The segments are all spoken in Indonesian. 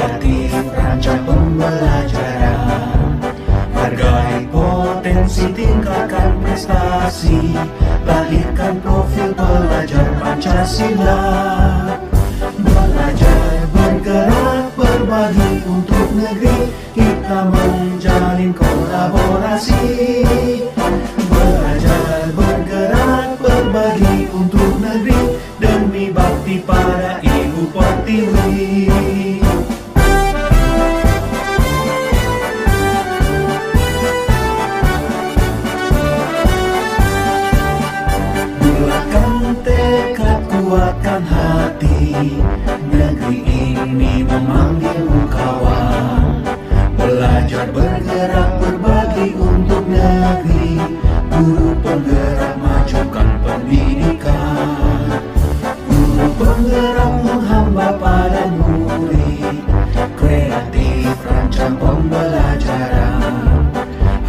kreatif rancang pembelajaran. Hargai potensi, tingkatkan prestasi, lahirkan profil pelajar Pancasila. Belajar, bergerak, berbagi untuk negeri, kita menjalin kolaborasi. Belajar, bergerak, berbagi untuk negeri, demi bakti pada Ibu Pertiwi. Bulatkan tekad, kuatkan hati, negeri ini memanggilmu kawan. Belajar, bergerak, berbagi untuk negeri, guru penggerak majukan pendidikan. Guru penggerak menghamba pada murid, kreatif rancang pembelajaran.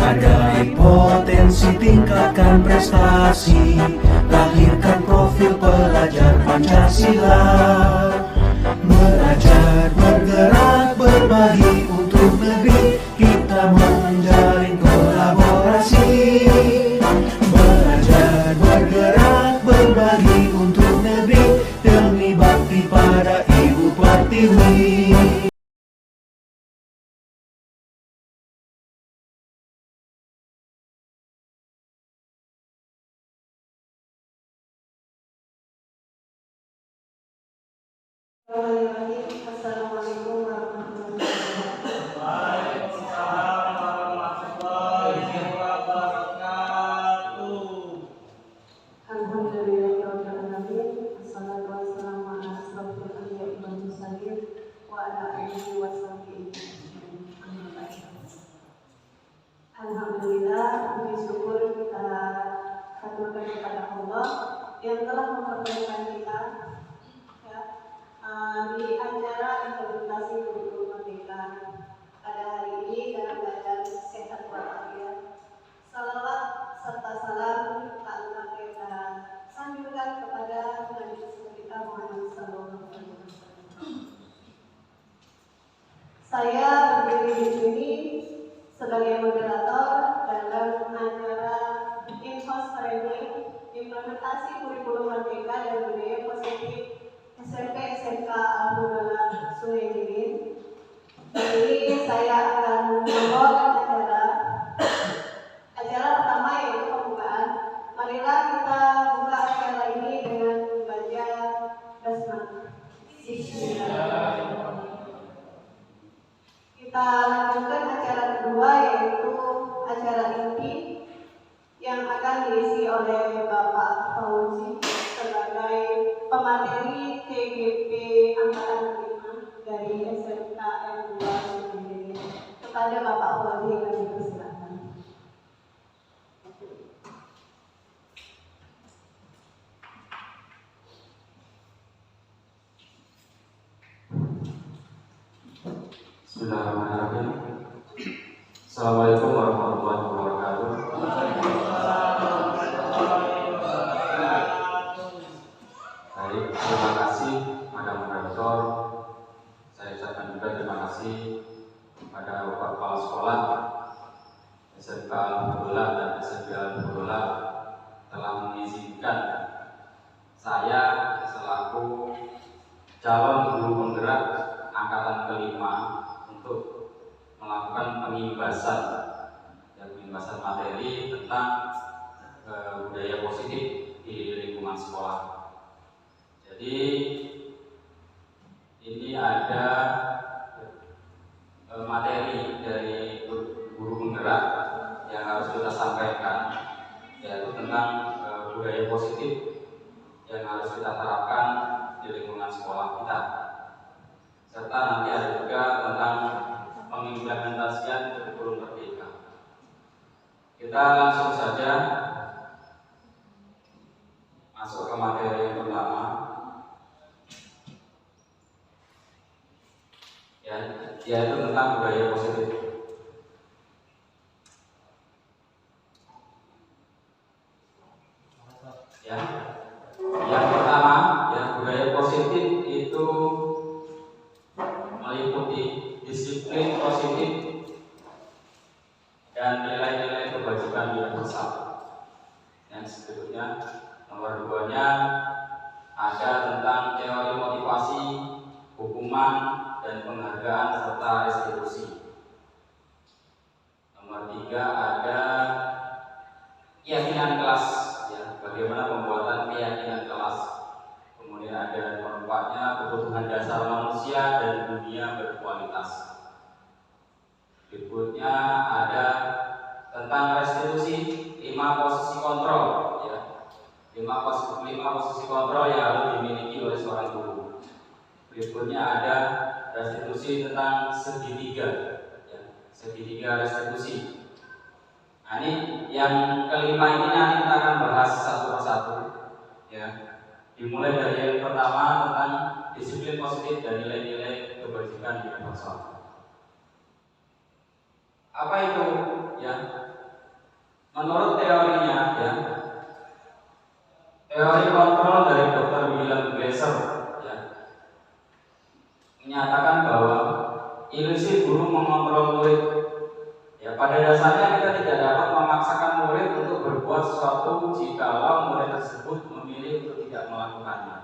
Hargai potensi, tingkatkan prestasi, lahirkan profil pelajar Pancasila. Belajar, bergerak, berbagi untuk negeri, kita menjalin kolaborasi. Belajar, bergerak, berbagi untuk negeri, demi bakti pada Ibu Pertiwi. Assalamualaikum warahmatullahi wabarakatuh. Waalaikumsalam warahmatullahi wabarakatuh. Alhamdulillahirrahmanirrahim. Assalatu wassalamu ala asrofil anbiya'i wal mursalin wa ala alihi wa sahbihi ajma'in. Alhamdulillah, puji syukur kita haturkan kepada Allah yang telah mempertemukan kita di acara implementasi kurikulum merdeka pada hari ini dalam keadaan sehat walafiat. Salawat serta salam kita sanjungkan kepada Nabi kita Muhammad SAW. Saya berdiri di sini sebagai moderator dalam acara In-House Training implementasi kurikulum merdeka dan budaya positif SMP SMK Al-Huda Sungai Dingin. Jadi saya akan membawakan acara pertama yaitu pembukaan. Marilah kita buka acara ini dengan membaca basmalah. Kita lanjutkan acara kedua yaitu acara inti yang akan diisi oleh Bapak Fauzi sebagai pemateri TGP Angkatan 5 dari SMKN 2 sendiri. Kepada Bapak Fauzi kami persilakan. Bismillahirrahmanirrahim. Assalamualaikum warahmatullahi wabarakatuh. Baik, terima kasih Madam Moderator. Saya ucapkan juga terima kasih kepada Bapak Kepala Sekolah SMK Al-Huda dan SMK Al-Huda telah mengizinkan saya selaku calon guru penggerak angkatan kelima untuk melakukan pengibasan materi tentang budaya positif di lingkungan sekolah. Jadi ini ada materi dari guru penggerak yang harus kita sampaikan, yaitu tentang budaya positif yang harus kita terapkan di lingkungan sekolah kita. Serta nanti ada juga tentang pengimplementasian kurikulum merdeka. Kita langsung saja masuk ke materi yang pertama, yaitu tentang budaya positif. Yang pertama, budaya positif itu meliputi disiplin positif, dan nilai-nilai kebajikan universal. Yang berikutnya, nomor 2-nya ada tentang teori motivasi, hukuman, dan penghargaan serta restitusi. Nomor 3 ada keyakinan kelas, ya, bagaimana pembuatan keyakinan kelas. Kemudian ada nomor 4-nya kebutuhan dasar manusia dan dunia berkualitas. Berikutnya ada tentang restitusi, 5 posisi kontrol, ya. 5 posisi kontrol yang harus dimiliki oleh seorang guru. Berikutnya ada restitusi tentang segitiga, ya. Segitiga restitusi. Nah, ini yang kelima ini nanti kita akan bahas satu persatu, ya. Dimulai dari yang pertama tentang disiplin positif dan nilai-nilai kebajikan universal. Apa itu? Ya, menurut teorinya, ya, teori kontrol dari Dr. William Glasser, ya, menyatakan bahwa ilusi guru mengontrol murid. Ya, pada dasarnya kita tidak dapat memaksakan murid untuk berbuat sesuatu jikalau murid tersebut memilih untuk tidak melakukannya.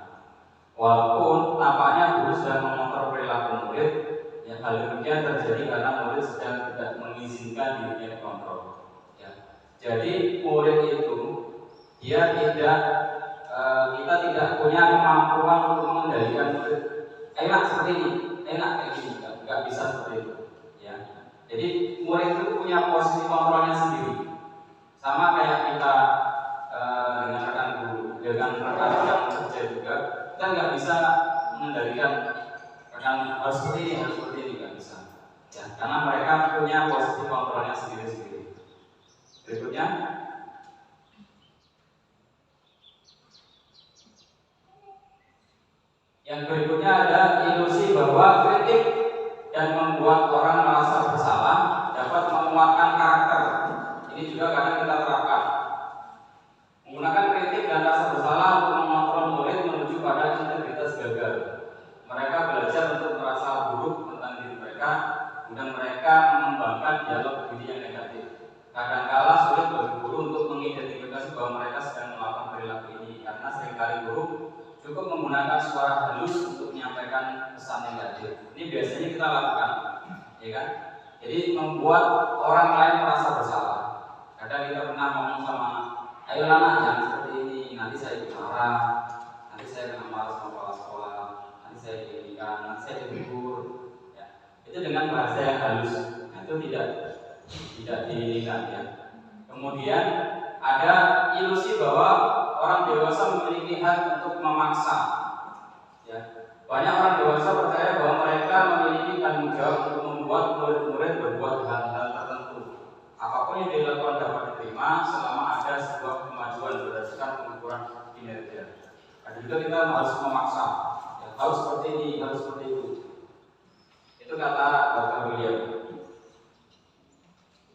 Walaupun tampaknya guru sudah mengontrol perilaku murid, ya, hal demikian terjadi karena murid sedang tidak mengizinkan dirinya dikontrol. Ya. Jadi murid itu dia tidak kita tidak punya kemampuan untuk mengendalikan murid. Enak seperti ini, enak kayak gini, nggak bisa seperti itu. Ya. Jadi murid itu punya posisi kontrolnya sendiri. Sama kayak kita dengan rekan guru, dengan rekan yang kerja juga, kita nggak bisa mengendalikan rekan harus seperti ini, harus seperti ini, nggak bisa. Ya, karena mereka punya posisi kontrolnya sendiri-sendiri. Berikutnya, yang berikutnya ada ilusi bahwa kritik dan membuat orang merasa bersalah dapat menguatkan karakter. Ini juga kadang kita terapkan. Menggunakan kritik dan rasa bersalah untuk mengontrol murid menuju pada integritas gagal. Mereka belajar untuk merasa buruk tentang diri mereka, dan mereka mengembangkan dialog diri yang negatif. Kadangkala sulit bagi guru untuk mengidentifikasi bahwa mereka sedang melakukan perilaku ini, karena seringkali guru cukup menggunakan suara halus untuk menyampaikan pesan negatif. Ini biasanya kita lakukan, ya kan? Jadi membuat orang lain merasa bersalah. Kadang kita pernah ngomong sama anak, ayo anak jangan seperti ini, nanti saya marah, nanti saya kena marah sama kepala sekolah, nanti saya diinginkan, nanti saya ditegur. Ya. Itu dengan bahasa yang halus, nah, itu tidak diinginkan, ya. Kemudian ada ilusi bahwa orang dewasa memiliki hak untuk memaksa. Ya. Banyak orang dewasa percaya bahwa mereka memiliki tanggung jawab untuk membuat murid-murid berbuat hal-hal tertentu. Apapun yang dilakukan dapat diterima selama ada sebuah kemajuan berdasarkan pengukuran kinerja. Ada juga kita harus memaksa, ya, harus seperti ini, harus seperti itu. Itu kata Dr. William.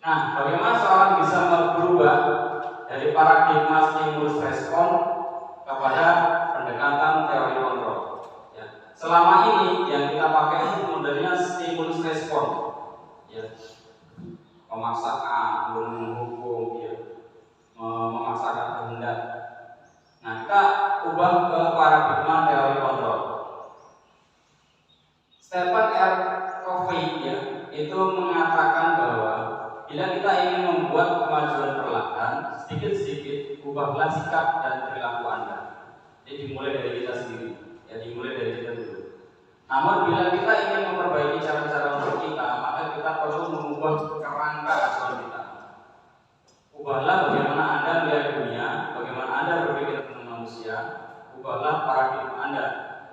Nah, bagaimana seorang bisa berubah dari paradigma stimulus respon kepada pendekatan teori kontrol? Ya. Selama ini yang kita pakai itu modelnya stimulus respon, ya. Memaksakan, menghukum, ya. Memaksakan kehendak. Nah, kita ubah ke paradigma teori kontrol. Stephen R. Covey, ya, itu mengatakan bahwa bila kita ingin membuat kemajuan perlahan, sedikit-sedikit ubahlah sikap dan perilaku Anda. Jadi dimulai dari kita sendiri, ya, dimulai dari kita dulu. Namun bila kita ingin memperbaiki cara-cara untuk kita, maka kita perlu mengubah kerangka acuan kita. Ubahlah bagaimana Anda melihat dunia, bagaimana Anda berpikir tentang manusia. Ubahlah paradigma Anda,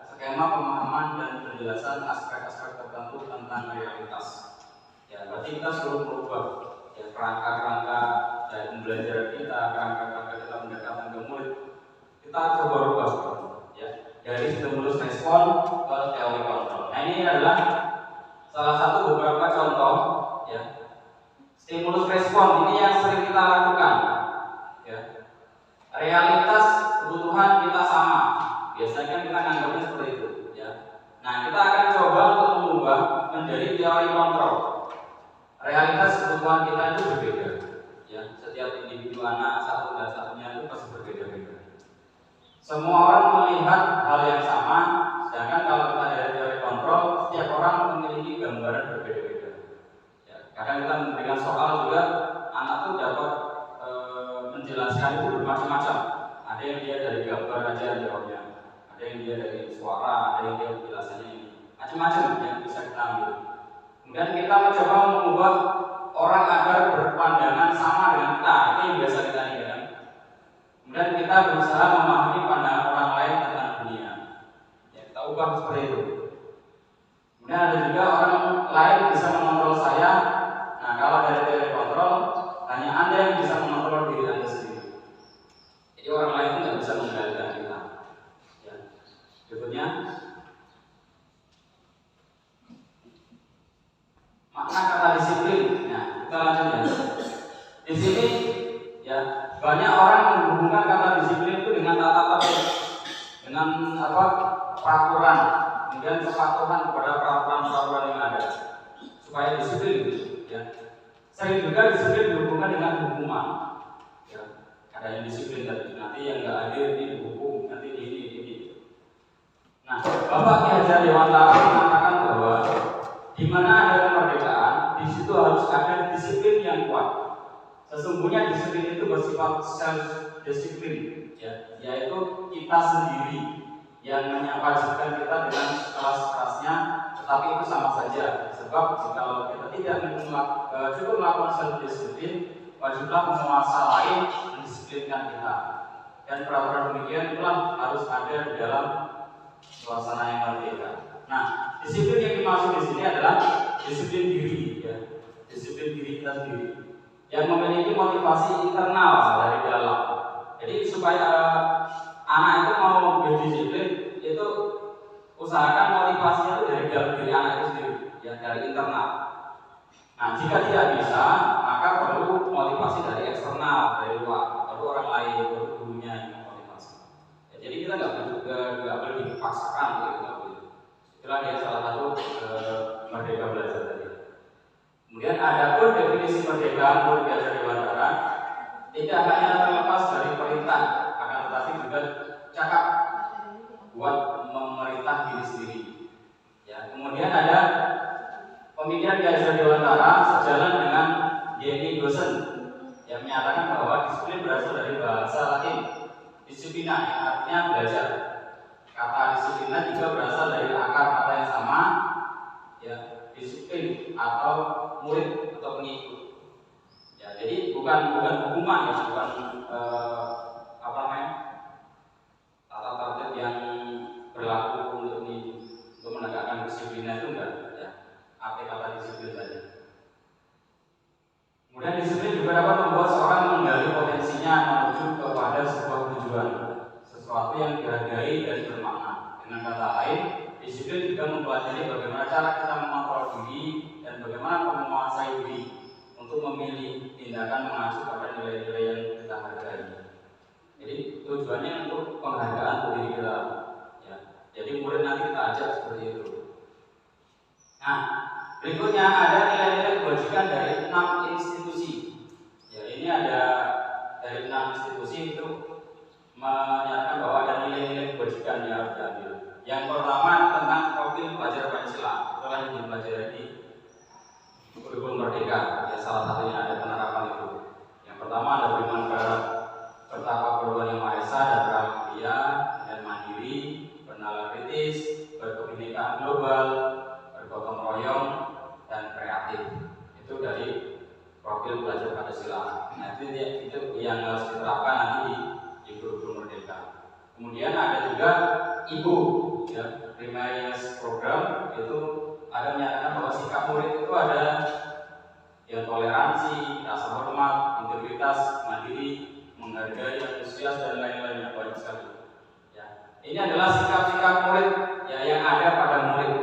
skema pemahaman dan penjelasan aspek-aspek tertentu tentang realitas. Ya, berarti kita selalu merubah, ya, kerangka-kerangka dari pembelajaran kita, kerangka-kerangka kita pendekatan ke murid. Kita coba rubah, ya, dari stimulus respon ke teori kontrol. Nah, ini adalah salah satu beberapa contoh, ya, stimulus respon ini yang sering kita lakukan, ya. Realitas kebutuhan kita sama, biasanya kan kita nganggapnya seperti itu, ya. Nah, kita akan coba untuk mengubah menjadi teori kontrol. Realitas kebutuhan kita itu berbeda. Ya, setiap individu anak satu dan satunya itu pasti berbeda-beda. Semua orang melihat hal yang sama, sedangkan kalau kita dari teori kontrol, setiap orang memiliki gambaran berbeda-beda. Ya, kadang kita memberikan soal juga, anak tuh dapat menjelaskan itu bermacam-macam. Ada yang dia dari gambar aja jawabnya, ada yang dia dari suara, ada yang dia penjelasannya ini, macam-macam yang bisa kita ambil. Kemudian kita mencoba mengubah orang agar berpandangan sama dengan kita, itu yang biasa kita lihat. Kemudian kita berusaha memahami pandangan orang lain tentang dunia. Ya, kita ubah seperti itu. Kemudian ada juga orang lain bisa mengontrol saya. Nah, kalau dari teori kontrol, hanya Anda yang bisa mengontrol diri Anda sendiri. Jadi orang lain itu nggak bisa mengendalikan kita. Ya. Berikutnya, makna kata disiplin. Nah, kita lanjut ya. Di sini ya banyak orang menghubungkan kata disiplin itu dengan tata tertib, dengan peraturan, kemudian kepatuhan kepada peraturan-peraturan yang ada supaya disiplin. Ya. Sering juga disiplin dihubungkan dengan hukuman. Ya. Ada yang disiplin tadi, nanti yang nggak hadir ini dihukum, nanti ini. Nah, Bapak Ki Hajar Dewantara mengatakan bahwa di mana ada kemerdekaan, di situ harus ada disiplin yang kuat. Sesungguhnya disiplin itu bersifat self-disiplin, ya, yaitu kita sendiri yang mewajibkan kita dengan sekeras-kerasnya, tetapi itu sama saja. Sebab jika kita tidak cukup melakukan self-disiplin, wajiblah penguasa lain mendisiplinkan kita. Dan peraturan demikian itulah harus ada di dalam suasana yang berbeda. Nah, disiplin yang dimaksud di sini adalah disiplin diri, ya, disiplin diri kita sendiri yang memiliki motivasi internal dari dalam. Jadi supaya anak itu mau berdisiplin, itu usahakan motivasinya itu dari dalam diri anak itu sendiri, ya, dari internal. Nah, jika tidak bisa, maka perlu motivasi dari eksternal, dari luar, perlu orang lain, perlu gurunya yang motivasi. Ya, jadi kita nggak boleh dipaksakan, gitu. Itulah dia salah satu merdeka belajar tadi. Kemudian ada pun definisi merdeka menurut Ki Hajar Dewantara tidak hanya terlepas dari perintah, akan tetapi juga cakap buat memerintah diri sendiri. Ya, kemudian ada pemikiran Ki Hajar Dewantara sejalan dengan Jenny Gosen yang menyatakan bahwa disiplin berasal dari bahasa Latin disciplina yang artinya belajar. Kata disiplina juga berasal dari akar kata yang sama, ya, disiplin atau murid atau pengikut. Ya, jadi bukan hukuman, ya, bukan tata tertib yang berlaku untuk menegakkan disiplin itu enggak, ya. Arti kata disiplin tadi. Kemudian disiplin juga dapat membuat seorang menggali potensinya menuju kepada sebuah tujuan, sesuatu yang dihargai dan bermakna. Dengan kata lain, disiplin juga mempelajari bagaimana cara kita mengontrol diri dan bagaimana menguasai diri untuk memilih tindakan mengacu pada nilai-nilai yang kita hargai. Jadi tujuannya untuk penghargaan untuk diri kita. Ya. Jadi murid nanti kita ajak seperti itu. Nah, berikutnya ada nilai-nilai kebajikan dari 6 institusi. Ya, ini ada dari 6 institusi itu menyatakan bahwa ada nilai-nilai kebajikan yang harus diambil. Yang pertama tentang profil pelajar Pancasila, itulah yang dipelajari di kurikulum Merdeka. Ya, salah satunya ada penerapan itu. Yang pertama ada beriman bertakwa kepada Yang Maha Esa dan beragama dan mandiri, bernalar kritis, berkebinekaan global, bergotong royong, dan kreatif. Itu dari profil pelajar Pancasila. Nah, itu yang harus diterapkan nanti di kurikulum Merdeka. Kemudian ada juga IPU, ya, Primaries Program, itu ada menyatakan bahwa sikap murid itu ada yang toleransi, rasa hormat, integritas, mandiri, menghargai, antusias, dan lain-lainnya, banyak sekali. Ya. Ini adalah sikap-sikap murid, ya, yang ada pada murid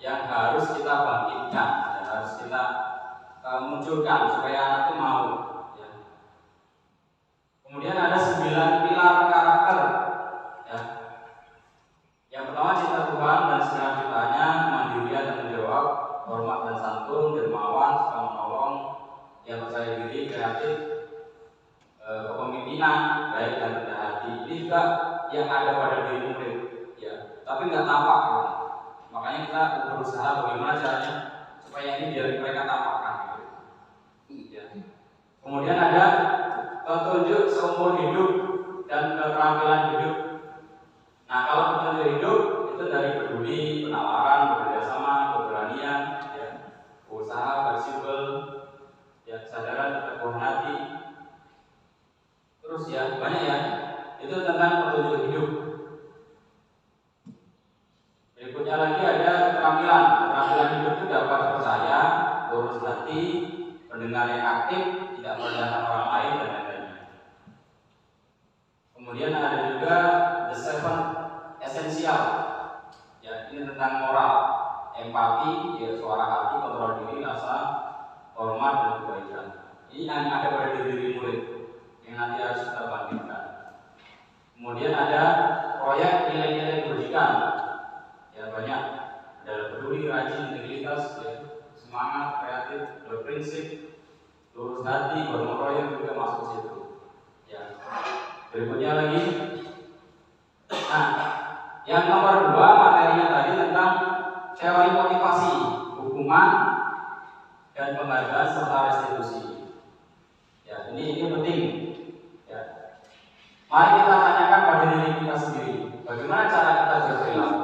yang harus kita bangkitkan, yang harus kita munculkan supaya anak itu mau. Ya. Kemudian ada 9 pilar karakter. Ya. Yang pertama cinta Tuhan dan segala ciptaannya, kemandirian dan menjawab, hormat dan sopan dan santun, dermawan, suka menolong, yang percaya diri, kreatif, kepemimpinan, baik dan rendah hati. Ini juga yang ada pada diri murid, ya. Tapi nggak tampak, ya. Makanya kita berusaha bagaimana caranya supaya ini biar mereka tampakkan, gitu. Ya. Kemudian ada petunjuk seumur hidup dan keterampilan hidup. Nah, kalau petunjuk hidup itu dari peduli, penawaran, bekerjasama, keberanian, ya, usaha, fleksibel, ya, kesadaran, keteguhan hati. Terus ya banyak ya. Itu tentang petunjuk hidup. Berikutnya lagi ada keterampilan. Keterampilan hidup itu dapat percaya, lurus hati, pendengar yang aktif, tidak merendahkan orang lain dan lain-lain. Kemudian ada juga the seven essential. Ya, ini tentang moral, empati, ya, suara hati, kontrol diri, rasa hormat dan kebaikan. Ini yang ada pada diri murid yang nanti harus kita bangkitkan. Kemudian ada proyek nilai-nilai kebajikan. Ya, banyak. Ada peduli, rajin, integritas, ya, semangat, kreatif, berprinsip, lurus hati, gotong royong juga masuk ke situ. Ya. Berikutnya lagi. Nah, yang nomor 2 materinya tadi tentang teori motivasi, hukuman, dan penghargaan serta restitusi. Ya, ini penting. Ya. Mari kita tanyakan pada diri kita sendiri, bagaimana cara kita berperilaku.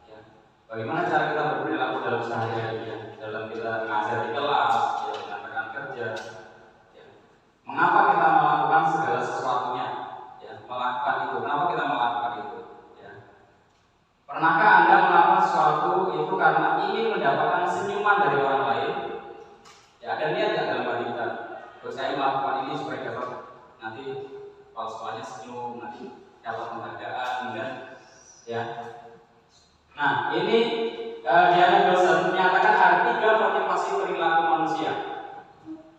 Ya. Bagaimana cara kita berperilaku dalam sehari-hari, ya. Dalam kita mengajar di kelas, ya, dalam rekan kerja. Ya. Mengapa kita melakukan segala sesuatunya? Ya, melakukan itu. Kenapa kita melakukan itu? Ya. Pernahkah Anda melakukan sesuatu itu karena ingin mendapatkan senyuman dari orang lain? Ya, ada niat nggak dalam hati kita? Terus saya melakukan ini supaya dapat nanti kalau sekolahnya senyum, nanti dapat penghargaan, dan ya. Nah, ini Diana Wilson menyatakan ada 3 motivasi perilaku manusia.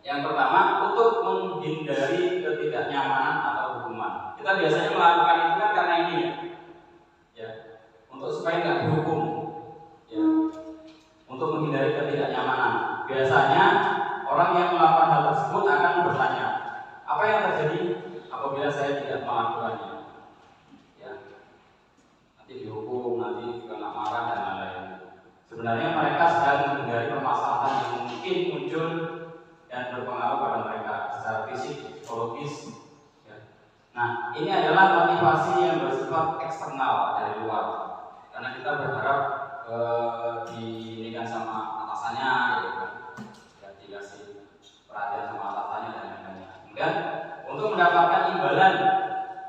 Yang pertama, untuk menghindari ketidaknyamanan atau hukuman. Kita biasanya melakukan itu kan karena ini, ya, untuk supaya nggak dihukum, ya, untuk menghindari ketidaknyamanan. Biasanya orang yang melakukan hal tersebut akan bertanya, apa yang terjadi apabila saya tidak melakukannya? Ya, nanti dihukum, nanti kena marah dan lain-lain. Sebenarnya mereka sedang menghindari permasalahan yang mungkin muncul dan berpengaruh pada mereka secara fisik, psikologis. Ya. Nah, ini adalah motivasi yang bersifat eksternal dari luar, karena kita berharap diinikan sama atasannya, gitu kan. Dikasih perhatian sama atasannya dan lain-lain. Kemudian untuk mendapatkan imbalan,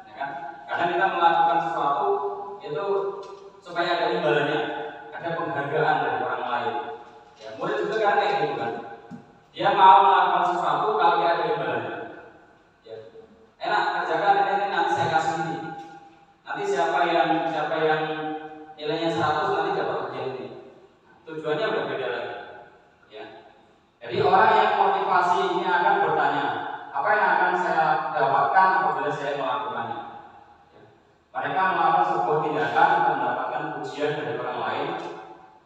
ya kan? Karena kita melakukan sesuatu itu supaya ada imbalannya, ada penghargaan dari orang lain. Ya, murid juga kan kayak gitu kan. Dia mau melakukan sesuatu kalau dia ada imbalannya. Ya, enak kerjakan ini nanti saya kasih ini. Nanti siapa yang nilainya 100 nanti dapat kerja ini. Tujuannya berbeda lagi. Ya. Jadi orang yang motivasi ini akan bertanya, apa yang akan saya dapatkan apabila saya melakukannya? Ya. Mereka melakukan sebuah tindakan untuk mendapatkan pujian dari orang lain,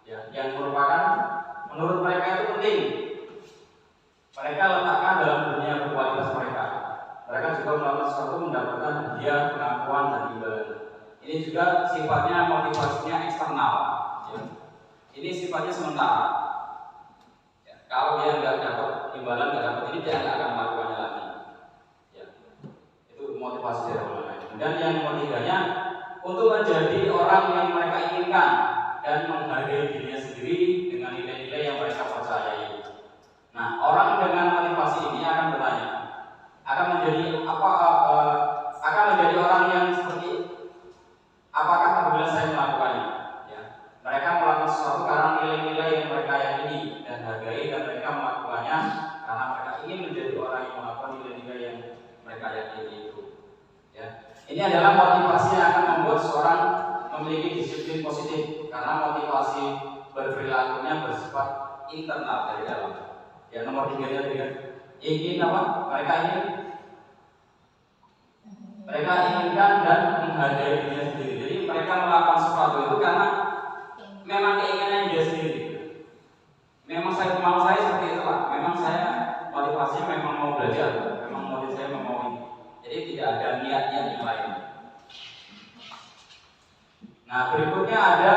ya, yang merupakan menurut mereka itu penting. Mereka letakkan dalam dunia berkualitas mereka. Mereka juga melakukan sesuatu mendapatkan hadiah, pengakuan dan imbalan. Ini juga sifatnya motivasinya eksternal. Ya. Ini sifatnya sementara. Kalau dia nggak dapat imbalan, nggak dapat ini, dia nggak akan melakukannya lagi. Ya. Itu motivasi dari orang lain. Dan yang ketiganya, untuk menjadi orang yang mereka inginkan dan menghargai dirinya sendiri dengan nilai-nilai yang mereka percayai. Nah, orang dengan motivasi ini akan bertanya, akan menjadi orang yang seperti apakah apabila saya melakukannya? Ya. Mereka melakukan sesuatu karena nilai-nilai yang mereka yakini dan hargai, dan mereka melakukannya karena mereka ingin menjadi orang yang melakukan nilai-nilai yang mereka yakini itu. Ya. Ini adalah motivasi yang akan membuat seorang memiliki disiplin positif, karena motivasi berperilakunya bersifat internal dari dalam. Ya, nomor 3-nya tadi kan, ingin apa? Mereka inginkan dan menghargai dirinya sendiri. Jadi mereka melakukan sesuatu itu karena memang keinginan dia sendiri. Memang mau saya seperti itu Pak. Memang saya motivasinya memang mau belajar, memang motivasi saya mau ini. Jadi tidak ada niat-niat yang lain. Nah, berikutnya ada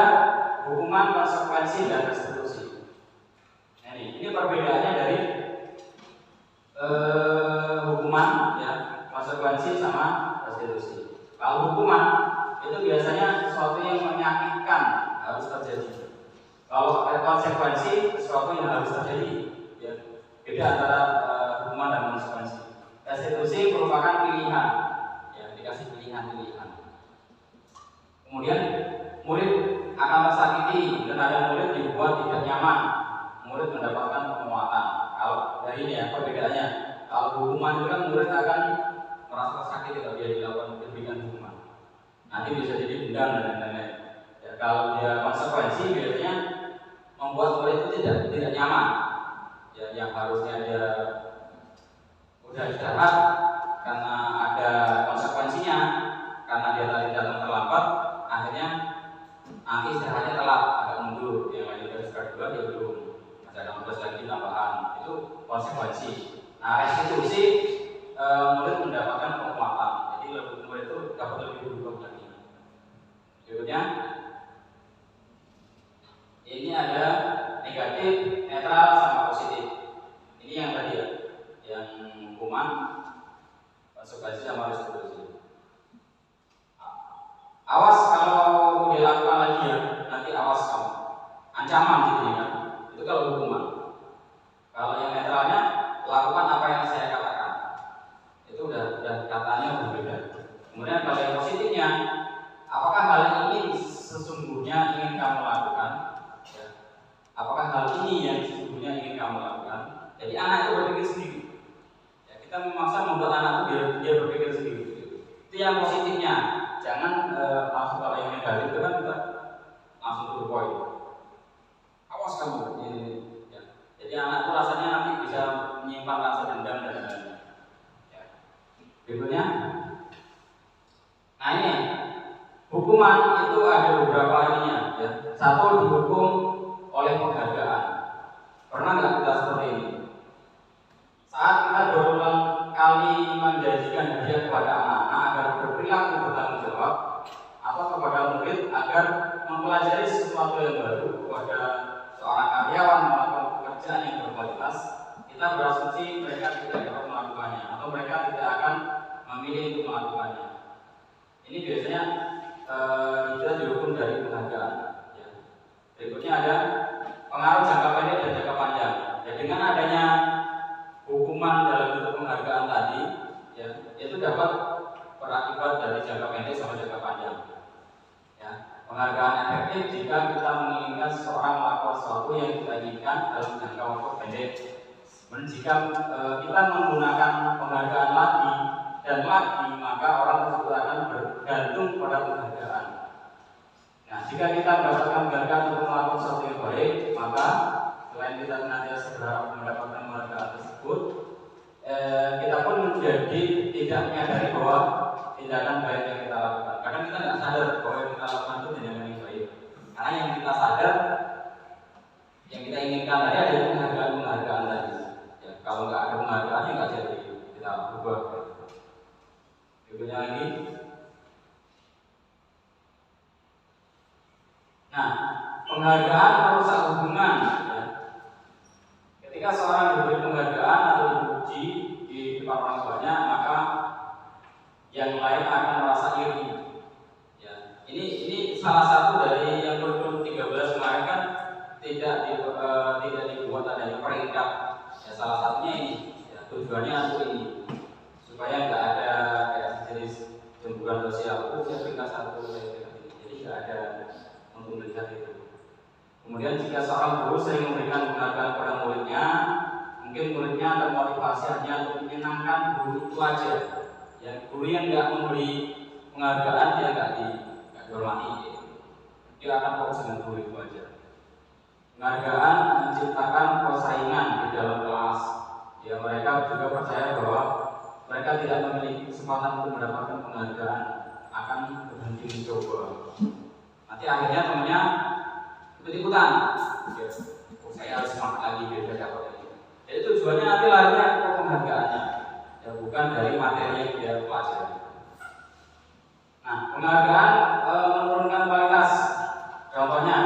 hukuman, konsekuensi, dan restitusi. Nah, ini perbedaannya dari hukuman, ya, konsekuensi sama restitusi. Kalau hukuman itu biasanya sesuatu yang menyakitkan harus terjadi. Kalau konsekuensi sesuatu yang harus terjadi, ya. Beda antara hukuman dan konsekuensi. Restitusi merupakan pilihan, ya, dikasih pilihan-pilihan. Kemudian murid akan tersakiti dan ada murid dibuat tidak nyaman. Murid mendapatkan penguatan. Kalau dari ini ya perbedaannya. Kalau hukuman itu kan murid akan merasa tersakiti kalau dia dilakukan diberikan hukuman. Nanti bisa jadi dendam dan lain-lain. Ya, kalau dia konsekuensi biasanya membuat murid itu tidak nyaman. Ya, yang harusnya dia udah istirahat karena ada konsekuensinya, karena dia tadi datang terlambat, akhirnya nanti istirahatnya telat, agak mundur. Yang lain dari sekarang kedua dia belum masih ada tugas lagi tambahan, itu konsekuensi. Nah, restitusi murid mendapatkan penguatan, jadi murid itu dapat lebih berubah lagi. Berikutnya ini ada negatif, netral, sama positif. Ini yang tadi ya, yang hukuman, konsekuensi sama restitusi. Awas kalau dilakukan lagi ya, nanti awas kamu. Ancaman gitu ya kan. Itu kalau hukuman. Kalau yang netralnya, lakukan apa yang saya katakan. Itu udah katanya berbeda. Kemudian kalau yang positifnya, apakah hal ini sesungguhnya ingin kamu lakukan? Ya. Apakah hal ini yang sesungguhnya ingin kamu lakukan? Jadi anak itu berpikir sendiri. Ya, kita memaksa membuat anak itu dia berpikir sendiri. Itu yang positifnya. Jangan langsung kalau yang negatif itu kan kita langsung to the point. Awas kamu. Ya. Jadi anak itu rasanya nanti bisa menyimpan rasa dendam dan lain-lain. Ya. Berikutnya, nah ini hukuman itu ada beberapa ininya. Ya. Satu, dihukum oleh penghargaan. Pernah nggak kita seperti ini? Saat kita berulang kali menjanjikan hadiah kepada anak-anak agar berperilaku bertanggung jawab, atau kepada murid agar mempelajari sesuatu yang baru, kepada seorang karyawan melakukan pekerjaan yang berkualitas, kita berasumsi mereka tidak dapat melakukannya atau mereka tidak akan memilih untuk melakukannya. Ini biasanya kita dihukum dari penghargaan. Ya. Berikutnya ada pengaruh jangka pendek dan jangka panjang. Ya, dengan adanya hukuman dalam bentuk penghargaan tadi, ya, itu dapat berakibat dari jangka pendek sama jangka panjang. Ya, penghargaan efektif jika kita menginginkan seseorang melakukan sesuatu yang kita inginkan dalam jangka waktu pendek. Dan jika kita menggunakan penghargaan lagi dan lagi, maka orang tersebut akan bergantung pada penghargaan. Nah, jika kita mendapatkan penghargaan untuk melakukan sesuatu yang baik, maka selain kita senantiasa berharap mendapatkan penghargaan tersebut, kita pun menjadi tidak menyadari bahwa tindakan baik yang kita lakukan. Kadang kita tidak sadar bahwa yang kita lakukan itu tindakan yang baik. Karena yang kita sadar, yang kita inginkan tadi ada penghargaan tadi. Ya, kalau nggak ada penghargaan, ya nggak jadi kita berubah. Berikutnya lagi. Nah, penghargaan merusak hubungan. Ya. Ketika seorang diberi penghargaan atau dipuji di depan orang tuanya, maka yang lain akan merasa iri. Ya, ini salah satu dari yang kurikulum 13 kemarin kan tidak dibuat adanya peringkat. Ya, salah satunya ini. Ya, tujuannya untuk ini supaya nggak ada kayak sejenis cemburuan sosial. Saya peringkat 1, jadi nggak ada untuk melihat itu. Kemudian jika seorang guru sering memberikan penghargaan kepada muridnya, mungkin muridnya termotivasi hanya untuk menyenangkan guru itu aja. Ya, guru yang nggak memberi penghargaan dia nggak dihormati. Dia akan fokus dengan guru itu aja. Penghargaan menciptakan persaingan di dalam kelas. Ya, mereka juga percaya bahwa mereka tidak memiliki kesempatan untuk mendapatkan penghargaan, akan berhenti mencoba. Nanti akhirnya temannya ikut-ikutan. Ya, saya saya harus semangat lagi biar dapat ini. Jadi tujuannya nanti larinya ke penghargaannya, ya bukan dari materi yang dia pelajari. Nah, penghargaan menurunkan kualitas. Contohnya,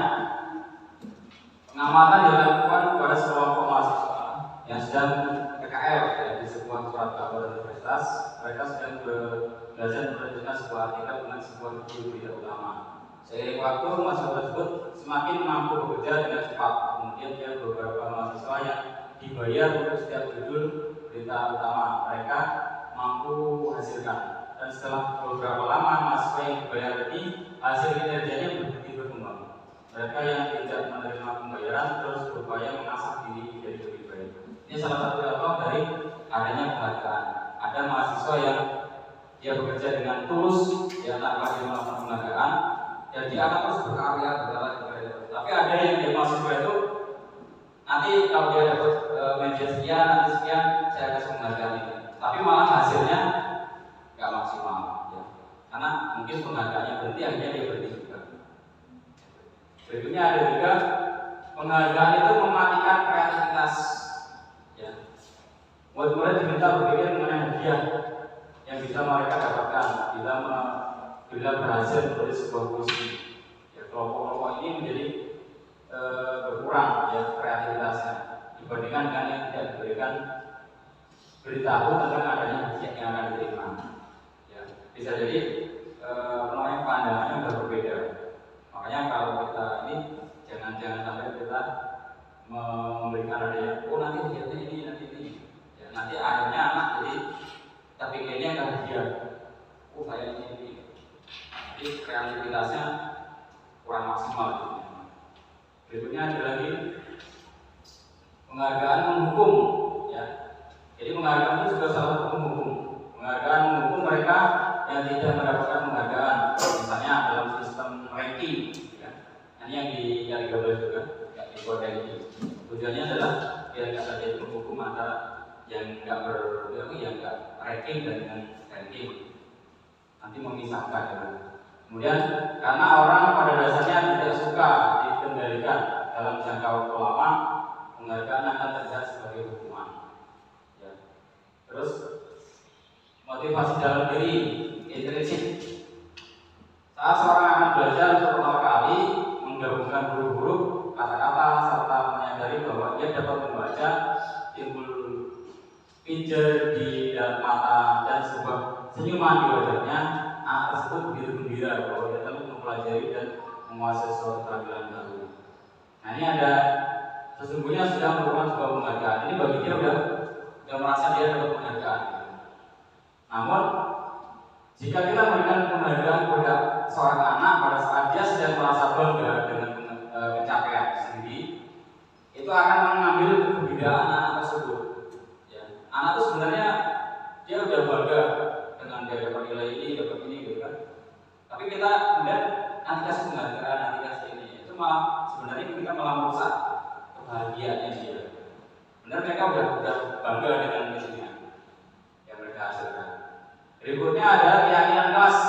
pengamatan dilakukan kepada sekelompok mahasiswa yang sedang PKL ya, di sebuah surat kabar universitas. Mereka sedang belajar melanjutkan sebuah artikel dengan sebuah berita utama. Seiring waktu, mahasiswa tersebut semakin mampu bekerja dengan cepat. Kemudian dia beberapa mahasiswa yang dibayar untuk setiap judul berita utama mereka mampu hasilkan. Dan setelah beberapa lama, mahasiswa yang dibayar ini hasil kinerjanya begitu berkembang. Mereka yang tidak menerima pembayaran terus berupaya mengasah diri jadi lebih baik. Ini salah satu contoh dari adanya penghargaan. Ada mahasiswa yang dia bekerja dengan tulus, ya tanpa dia melakukan penghargaan, dan dia akan terus berkarya. Tapi ada yang dia mahasiswa itu nanti kalau dia dapat media sekian, nanti sekian saya kasih penghargaan ini. Tapi malah hasilnya nggak maksimal, ya. Karena mungkin penghargaannya berhenti, akhirnya dia berhenti juga. Berikutnya ada juga penghargaan itu mematikan kreativitas. Ya. Murid-murid diminta berpikir mengenai hadiah yang bisa mereka dapatkan bila berhasil menulis sebuah puisi. Ya, kelompok-kelompok ini menjadi berkurang ya kreativitasnya dibandingkan dengan yang tidak diberikan beritahu tentang adanya hadiah yang akan diterima. Ya, bisa jadi pandangannya sudah berbeda. Makanya kalau kita ini jangan sampai kita memberikan hadiah, oh nanti hadiahnya ini, nanti ini. Ya, nanti akhirnya anak jadi kita pikirnya kan hadiah, oh saya ini. Jadi kreativitasnya kurang maksimal. Berikutnya ada lagi penghargaan menghukum. Ya. Jadi penghargaan itu juga salah satu menghukum. Penghargaan menghukum mereka yang tidak mendapatkan penghargaan, misalnya dalam sistem ranking. Ya. Ini yang di Kaligabar juga, di kode ini. Tujuannya adalah biar nggak terjadi menghukum antara yang nggak ranking dan yang ranking. Nanti memisahkan. Ya. Kemudian karena orang pada dasarnya tidak suka dikendalikan dalam jangka waktu lama, penghargaan akan terlihat sebagai hukuman. Ya. Terus motivasi dalam diri, intrinsik. Saat seorang akan belajar untuk pertama kali menggabungkan huruf-huruf, kata-kata serta menyadari bahwa dia dapat membaca, timbul pijar di dalam mata dan sebuah senyuman di wajahnya. Anak tersebut begitu gembira bahwa dia telah mempelajari dan menguasai suatu keterampilan baru. Nah ini ada sesungguhnya sudah merupakan sebuah penghargaan. Ini bagi dia sudah merasa dia dapat penghargaan. Namun jika kita memberikan penghargaan kepada seorang anak pada saat dia sedang merasa bangga dengan pencapaian sendiri, itu akan mengambil kegembiraan anak tersebut. Ya. Anak itu sebenarnya dia sudah bangga dengan dia dapat nilai ini, dapat ini, gitu kan. Tapi kita kemudian nanti kasih penghargaan, nanti kasih ini, itu malah sebenarnya kita malah merusak kebahagiaannya dia. Benar mereka udah bangga dengan misinya yang mereka hasilkan. Berikutnya ada keyakinan kelas.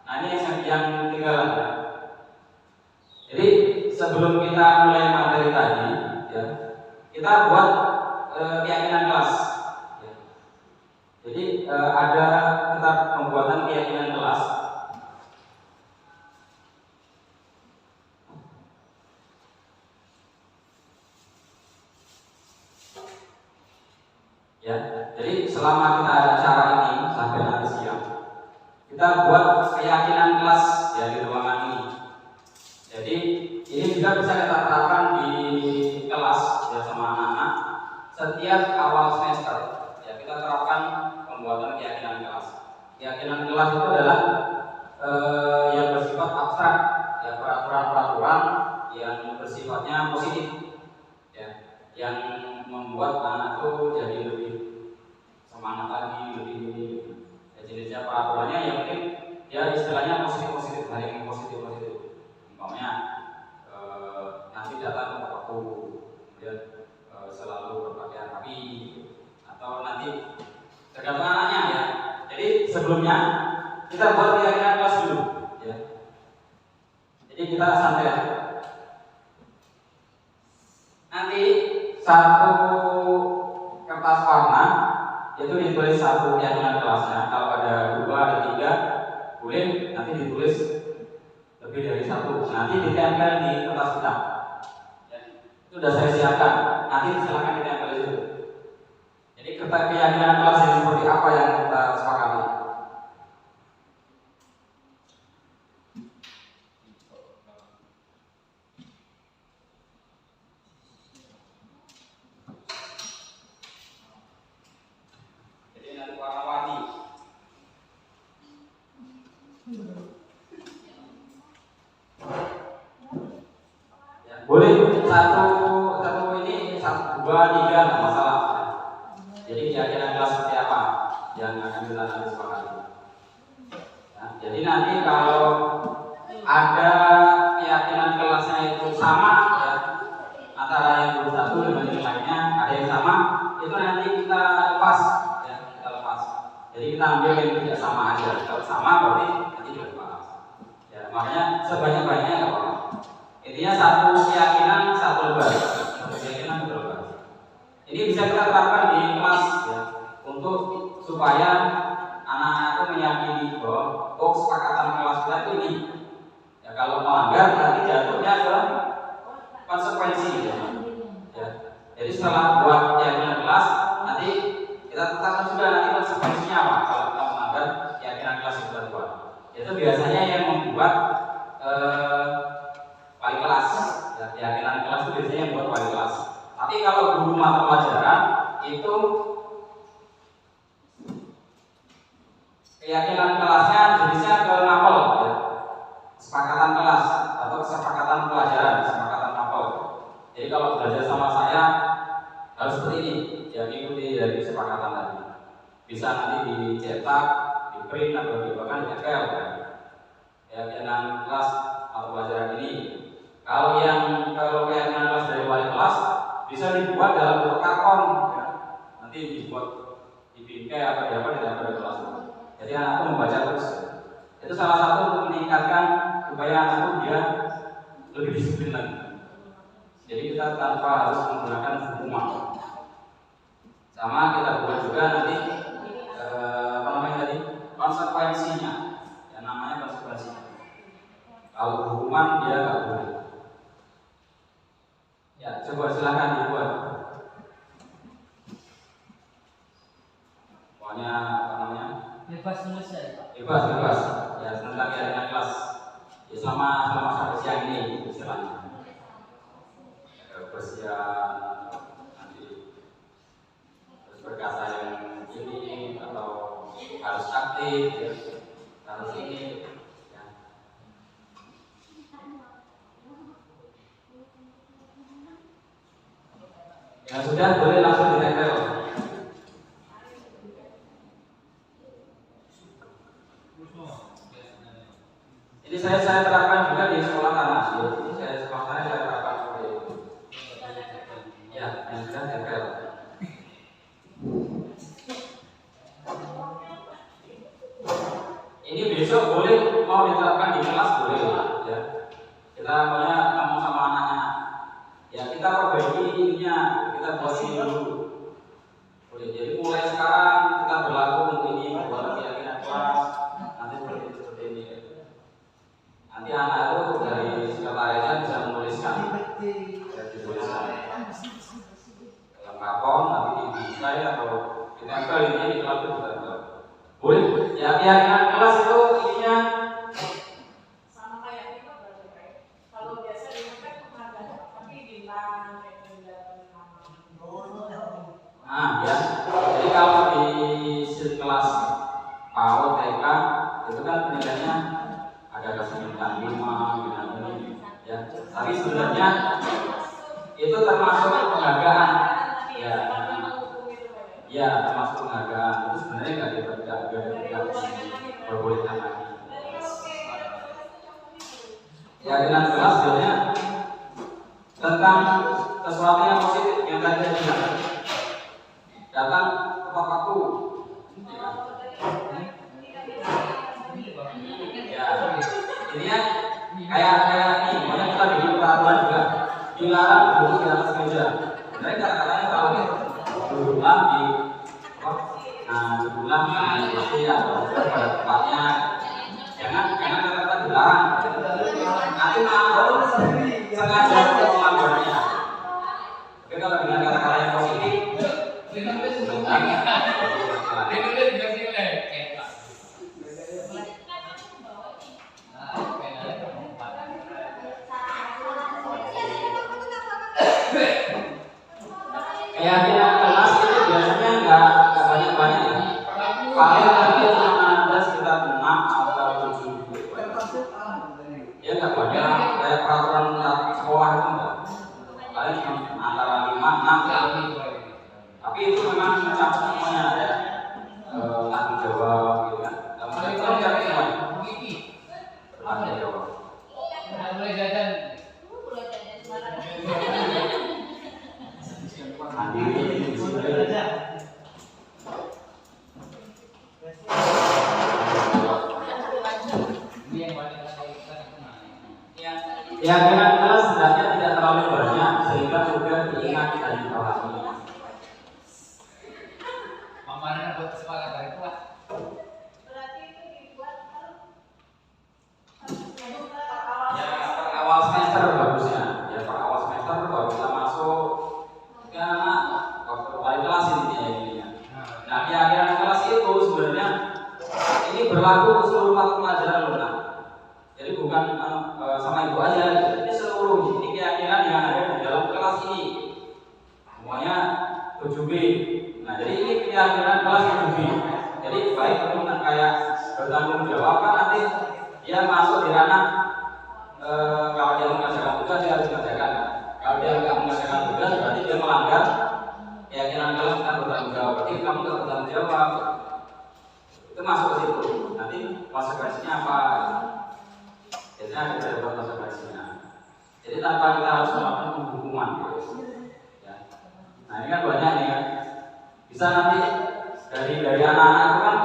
Nah ini yang ketinggalan. Ya. Jadi sebelum kita mulai materi tadi, ya, kita buat keyakinan kelas. Jadi ada kita pembuatan keyakinan kelas. Ya, jadi selama kita ada acara ini sampai nanti siang, kita buat keyakinan kelas ya di ruangan ini. Jadi ini juga bisa kita terapkan di kelas ya sama anak-anak. Setiap awal semester ya kita terapkan pembuatan keyakinan kelas. Keyakinan kelas itu adalah yang bersifat abstrak, ya peraturan-peraturan yang bersifatnya positif, ya, yang membuat anak itu jadi lebih semangat lagi, lebih ya, jenisnya peraturannya yang mungkin ya istilahnya positif, hal yang positif. Umpamanya nanti datang tepat waktu, kemudian selalu berpakaian rapi, atau nanti tergantung anaknya ya. Jadi sebelumnya kita buat keyakinan kelas dulu ya. Jadi kita santai. satu kertas warna itu ditulis satu keyakinan kelasnya. Kalau ada 2, ada 3, boleh nanti ditulis lebih dari 1. Nanti ditempel di kertas hitam. Ya, itu sudah saya siapkan. Nanti silakan ditempel di situ. Jadi keyakinan kelas yang seperti apa yang kita sepakati. Jadi nanti warna-warni. Ya, boleh satu ini 1, 2, 3 nggak masalah. Jadi keyakinan kelas seperti apa yang akan kita nanti sepakati. Ya, jadi nanti kalau ada keyakinan kelasnya itu sama, ya, antara yang 21 dengan yang lainnya ada yang sama, itu nanti kita lepas, ya, kita lepas. Jadi kita ambil yang tidak sama aja. Kalau sama berarti nanti dilepas. Ya, makanya sebanyak-banyaknya nggak apa-apa. Intinya satu keyakinan satu lembar, satu keyakinan satu lembar. Ini bisa kita terapkan di kelas, ya, untuk supaya anak-anak itu meyakini bahwa kesepakatan kelas kita itu ini. Ya, kalau melanggar nanti jatuhnya ke konsekuensi. Ya. Jadi setelah buat keyakinan kelas, nanti kita tetapkan juga nanti konsekuensinya apa kalau kita melanggar keyakinan kelas yang kita buat. Itu biasanya yang membuat wali kelas. Ya, keyakinan kelas itu biasanya yang membuat wali kelas. Tapi kalau guru mata pelajaran itu keyakinan kelasnya jenisnya ke mapel, ya. Kesepakatan kelas atau kesepakatan pelajaran, kesepakatan mapel. Jadi kalau belajar sama saya harus seperti ini, ya, ikuti dari kesepakatan tadi. Bisa nanti dicetak, di print atau bahkan ditempel, ya. Keyakinan kelas atau pelajaran ini. Kalau keyakinan kelas dari wali kelas bisa dibuat dalam bentuk karton, ya. Nanti dibuat di bingkai atau di apa di dalam kelas. Jadi anak itu membaca terus. Itu salah satu untuk meningkatkan supaya anak itu dia lebih disiplin lagi. Jadi kita tanpa harus menggunakan buku mak. Sama kita buat juga nanti apa namanya tadi, konsekuensinya. Yang namanya konsekuensinya. Kalau hukuman dia nggak boleh. Ya, coba silakan dibuat. Pokoknya apa namanya? Bebas nulis ya. Bebas. Ya, tentang keyakinan kelas. Ya, selama sampai siang ini istilahnya. Kebersihan nanti terus berkata yang ini atau harus aktif, ya. Harus ini. Ya sudah, boleh langsung ditempel. Ini saya terapkan juga di sekolah tanah. Jadi sekolah tanah saya terapkan seperti itu. Ya, yang sudah tempel. Ini besok boleh mau diterapkan di kelas boleh, ya. Kita punya ngomong sama anaknya. Ya, kita perbaiki ininya, kita buat ini dulu. Boleh. Jadi mulai sekarang kita berlaku untuk ini, buat keyakinan kelas. Nanti seperti ini. Nanti anak itu dari sekretariatnya bisa menuliskan, ya, dituliskan dalam karton, nanti dibingkai atau ditempel ini di kelas itu ditempel. Boleh. Ya, keyakinan kelas itu ininya Sama kayak kita berarti. Kalau biasa dipakai ada tapi bintang kayak Nah, ya. Jadi kalau di kelas PAUD TK itu kan penilaiannya ada kasih bintang 5, bintang ini, ya. Tapi sebenarnya itu termasuk penghargaan, ya. Ya, termasuk penghargaan. Itu sebenarnya nggak diperbolehkan lagi. Keyakinan kelas sebenarnya tentang sesuatu yang positif yang tadi saya bilang. Datang tepat waktu. Ya, intinya kayak ini, makanya kita bikin peraturan juga dilarang duduk di atas meja. Sebenarnya nggak diulang di apa? Nah, diulang di pasti atau pada tempatnya. Jangan kata-kata dilarang. Nanti malah sengaja melanggarnya. Tapi kalau dengan kata-kata yang positif, keyakinan kelas itu biasanya nggak banyak-banyak ya. Paling nanti cuma ada sekitar 6 atau 7. Ya nggak banyak kayak peraturan sekolah itu enggak. Paling cuma antara 5, 6 ya. Tapi itu memang mencakup semuanya ya. Tanggung jawab gitu kan. Itu mencakup semuanya. Tanggung jawab. Mulai jajan. Keyakinan kelas sebenarnya tidak terlalu banyak sehingga mudah diingat dan dipahami. Pamannya buat kesepakatan itu lah. Ya per awal semester bagusnya. Ya per awal semester baru bisa masuk ke anak waktu wali kelas ini. Nah keyakinan kelas itu sebenarnya ini berlaku seluruh mata pelajaran loh. Nah, jadi bukan sama ibu aja, ini seluruh ini keyakinan yang ada di dalam kelas ini semuanya 7B. Nah jadi ini keyakinan kelas 7B. Jadi baik teman kayak bertanggung jawab kan nanti dia masuk di ranah kalau dia mengerjakan tugas dia harus mengerjakan. Kalau dia nggak mengerjakan tugas berarti dia melanggar keyakinan kelas tentang bertanggung jawab. Berarti kamu nggak bertanggung jawab. Itu masuk ke situ. Nanti konsekuensinya apa? Biasanya ada beberapa konsekuensinya. Jadi tanpa kita harus melakukan penghukuman. Ya. Nah ini kan banyak nih kan. Bisa nanti dari anak-anak itu kan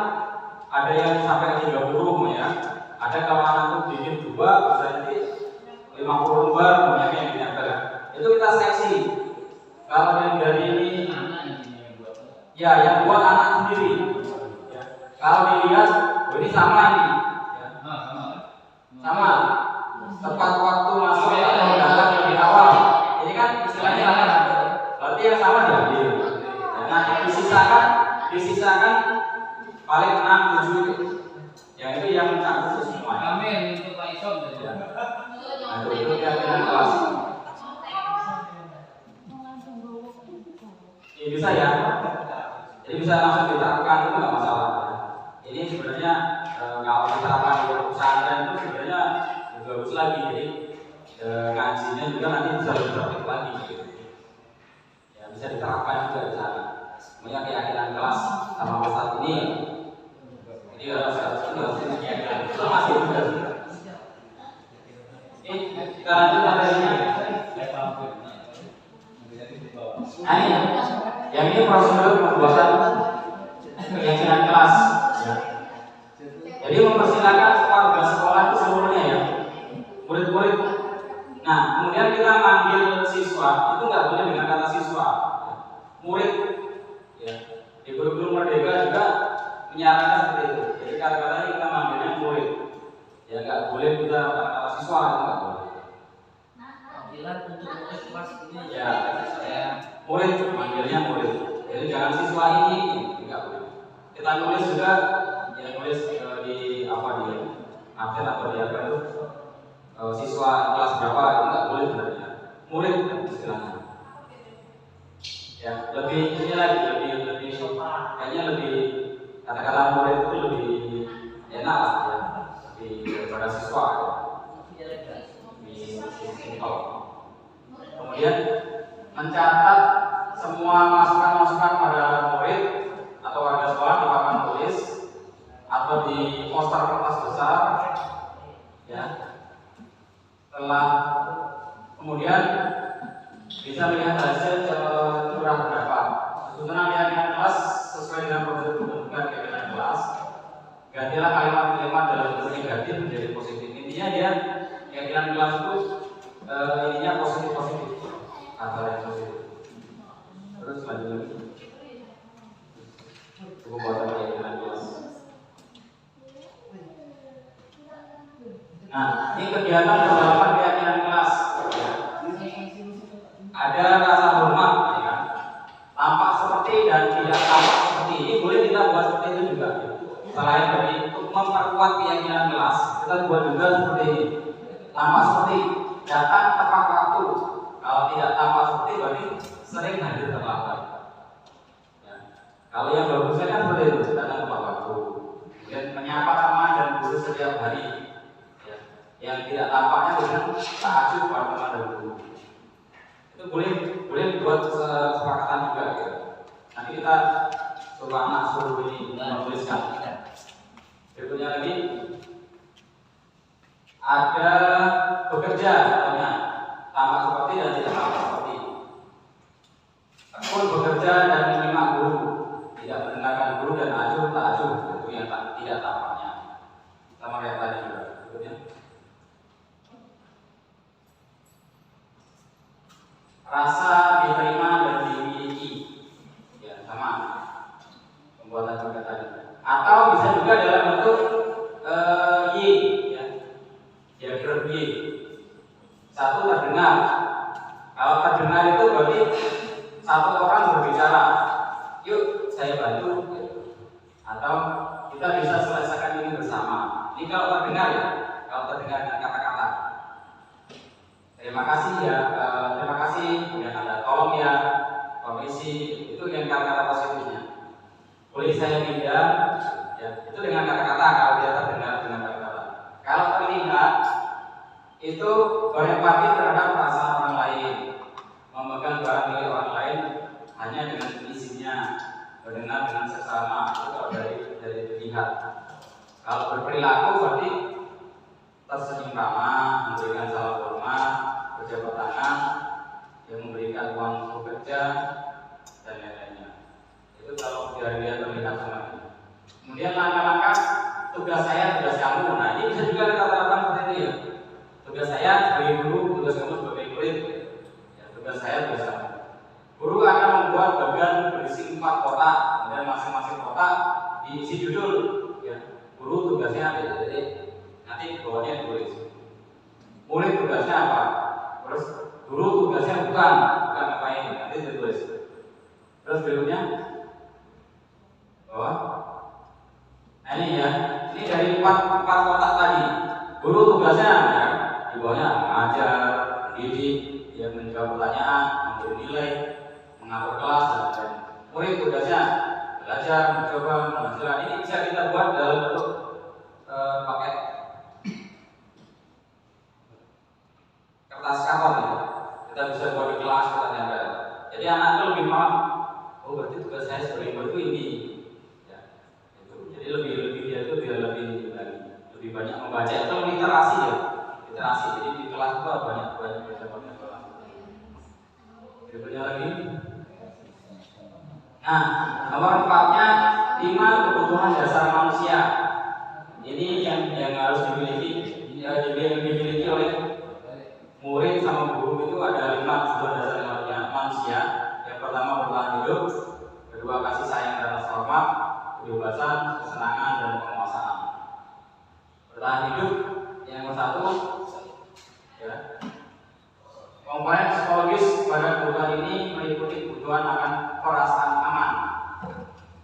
ada yang sampai 30 ya. Ada kalau anak itu bikin 2 bisa nanti 50 lembar banyak yang ditempel. Itu kita seleksi. Kalau yang dari ini ya yang buat anak sendiri. Ya. Kalau dilihat, oh ini sama ini. Ya. Sama. Tepat waktu masuk atau datang lebih awal. Ini kan istilahnya kan. Berarti yang sama diambil. Nah disisakan paling 6, 7. Yang itu yang mencakup semua. Amin untuk Pak Isom. Nah itu keyakinan kelas. Ini bisa ya. Jadi bisa langsung diterapkan itu nggak masalah. Ini sebenarnya kalau diterapkan di pesantren itu sebenarnya bagus lagi. Jadi ngajinya juga nanti bisa lebih praktik lagi. Ya bisa diterapkan juga di sana. Semuanya keyakinan kelas sama Ustaz ini. Jadi harus itu masih juga. Kita lanjut materinya. Nah ini, yang ini prosedur pembuatan keyakinan kelas. Ya. Jadi mempersilakan warga sekolah itu seluruhnya ya, murid-murid. Nah kemudian kita manggil siswa itu nggak boleh dengan kata siswa, murid. Ya. Di guru-guru Merdeka juga menyarankan seperti itu. Jadi kata-katanya kita manggilnya murid. Ya nggak boleh kita kata siswa itu nggak boleh. Panggilan untuk kelas ini Ya, murid manggilnya murid. Jadi jangan siswa ini nggak boleh. Kita nulis juga, ya nulis di apa di absen atau di apa itu siswa kelas berapa itu nggak boleh sebenarnya. Murid istilahnya. Ya lebih ini lagi lebih kayaknya lebih kata-kata murid itu lebih enak lah ya, lebih daripada siswa. Lebih simpel. Kemudian mencatat semua masukan-masukan pada murid atau warga sekolah di papan tulis atau di poster kertas besar, ya. Setelah kemudian bisa melihat hasil curah pendapat. Susunan keyakinan kelas sesuai dengan prosedur pembentukan keyakinan kelas. Gantilah kalimat-kalimat dalam bentuk negatif menjadi positif. Intinya dia keyakinan kelas itu ininya positif, kata yang positif. Terus lanjut lagi. Ini kegiatan pendalaman keyakinan kelas. Ya. Ada rasa hormat, ya kan? Tampak seperti dan tidak tampak seperti. Ini boleh kita buat seperti itu juga. Selain dari untuk memperkuat keyakinan kelas, kita buat juga seperti ini. Tampak seperti, datang tepat waktu. Kalau tidak tampak seperti, berarti sering hadir terlambat. Ya. Kalau yang bagusnya kan seperti itu, datang tepat waktu. Kemudian menyapa teman dan guru setiap hari. Ya. Yang tidak tampaknya dengan ta'ajub pada teman dan guru. Itu boleh buat kesepakatan juga. Ya. Nanti kita suruh anak suruh ini menuliskan. Berikutnya lagi ada bekerja, contohnya tampak seperti dan tidak tampak seperti. Tekun bekerja dan menyimak guru, tidak mendengarkan guru dan acuh tak acuh, itu yang tidak tampaknya. Sama kayak tadi juga. Berikutnya rasa diterima dan dimiliki, ya sama pembuatan juga tadi. Atau bisa juga dalam bentuk Y, ya, diagram Y. Satu terdengar. Kalau terdengar itu berarti satu orang berbicara, yuk saya bantu, atau kita bisa selesaikan ini bersama. Ini kalau terdengar ya, kalau terdengar dengan kata-kata. Terima kasih ya, terima kasih, kemudian ada tolong ya, komisi, itu yang kata-kata positifnya. Boleh saya pindah, ya, itu dengan kata-kata kalau dia terdengar dengan kata-kata. Kalau terlihat, itu berempati terhadap perasaan orang lain, memegang barang milik orang lain hanya dengan isinya, mendengar dengan sesama, itu kalau dari terlihat. Kalau berperilaku berarti tersenyum ramah, memberikan salam hormat, berjabat tangan, yang memberikan uang untuk bekerja dan lain-lainnya. Itu kalau dari dia terlihat semuanya. Kemudian langkah-langkah tugas saya, tugas kamu. Nah ini bisa juga kita terapkan seperti itu ya. Tugas saya sebagai guru, tugas kamu sebagai murid. Ya, tugas saya, tugas kamu. Guru akan membuat bagian berisi 4 kotak, kemudian masing-masing kotak diisi judul. Ya. Guru tugasnya titik-titik. Nanti bawahnya ditulis. Murid tugasnya apa? Terus guru tugasnya bukan ngapain, nanti ditulis. Terus berikutnya, nah ini ya, ini dari 4 kotak tadi. Guru tugasnya ya, di bawahnya mengajar, mendidik, ya, menjawab pertanyaan, memberi nilai, mengatur kelas dan lain-lain. Murid tugasnya belajar, mencoba, menghasilkan. Ini bisa kita buat dalam bentuk paket kertas karton ya. Kita bisa buat di kelas, kita tempel. Jadi anak itu lebih paham. Oh berarti tugas saya sebagai guru ini. Ya, itu. Jadi lebih dia itu biar lebih banyak membaca. Itu literasi ya. Literasi. Jadi di kelas itu banyak baca. Berikutnya lagi. Nah, nomor 4-nya 5 kebutuhan dasar manusia. Ini yang harus dimiliki oleh murid sama guru. Itu ada 5 kebutuhan dasar manusia. Yang pertama bertahan hidup, kedua kasih sayang dan rasa hormat, kebebasan, kesenangan dan penguasaan. Bertahan hidup yang ke-1 ya. Komponen psikologis pada kebutuhan ini meliputi kebutuhan akan perasaan aman.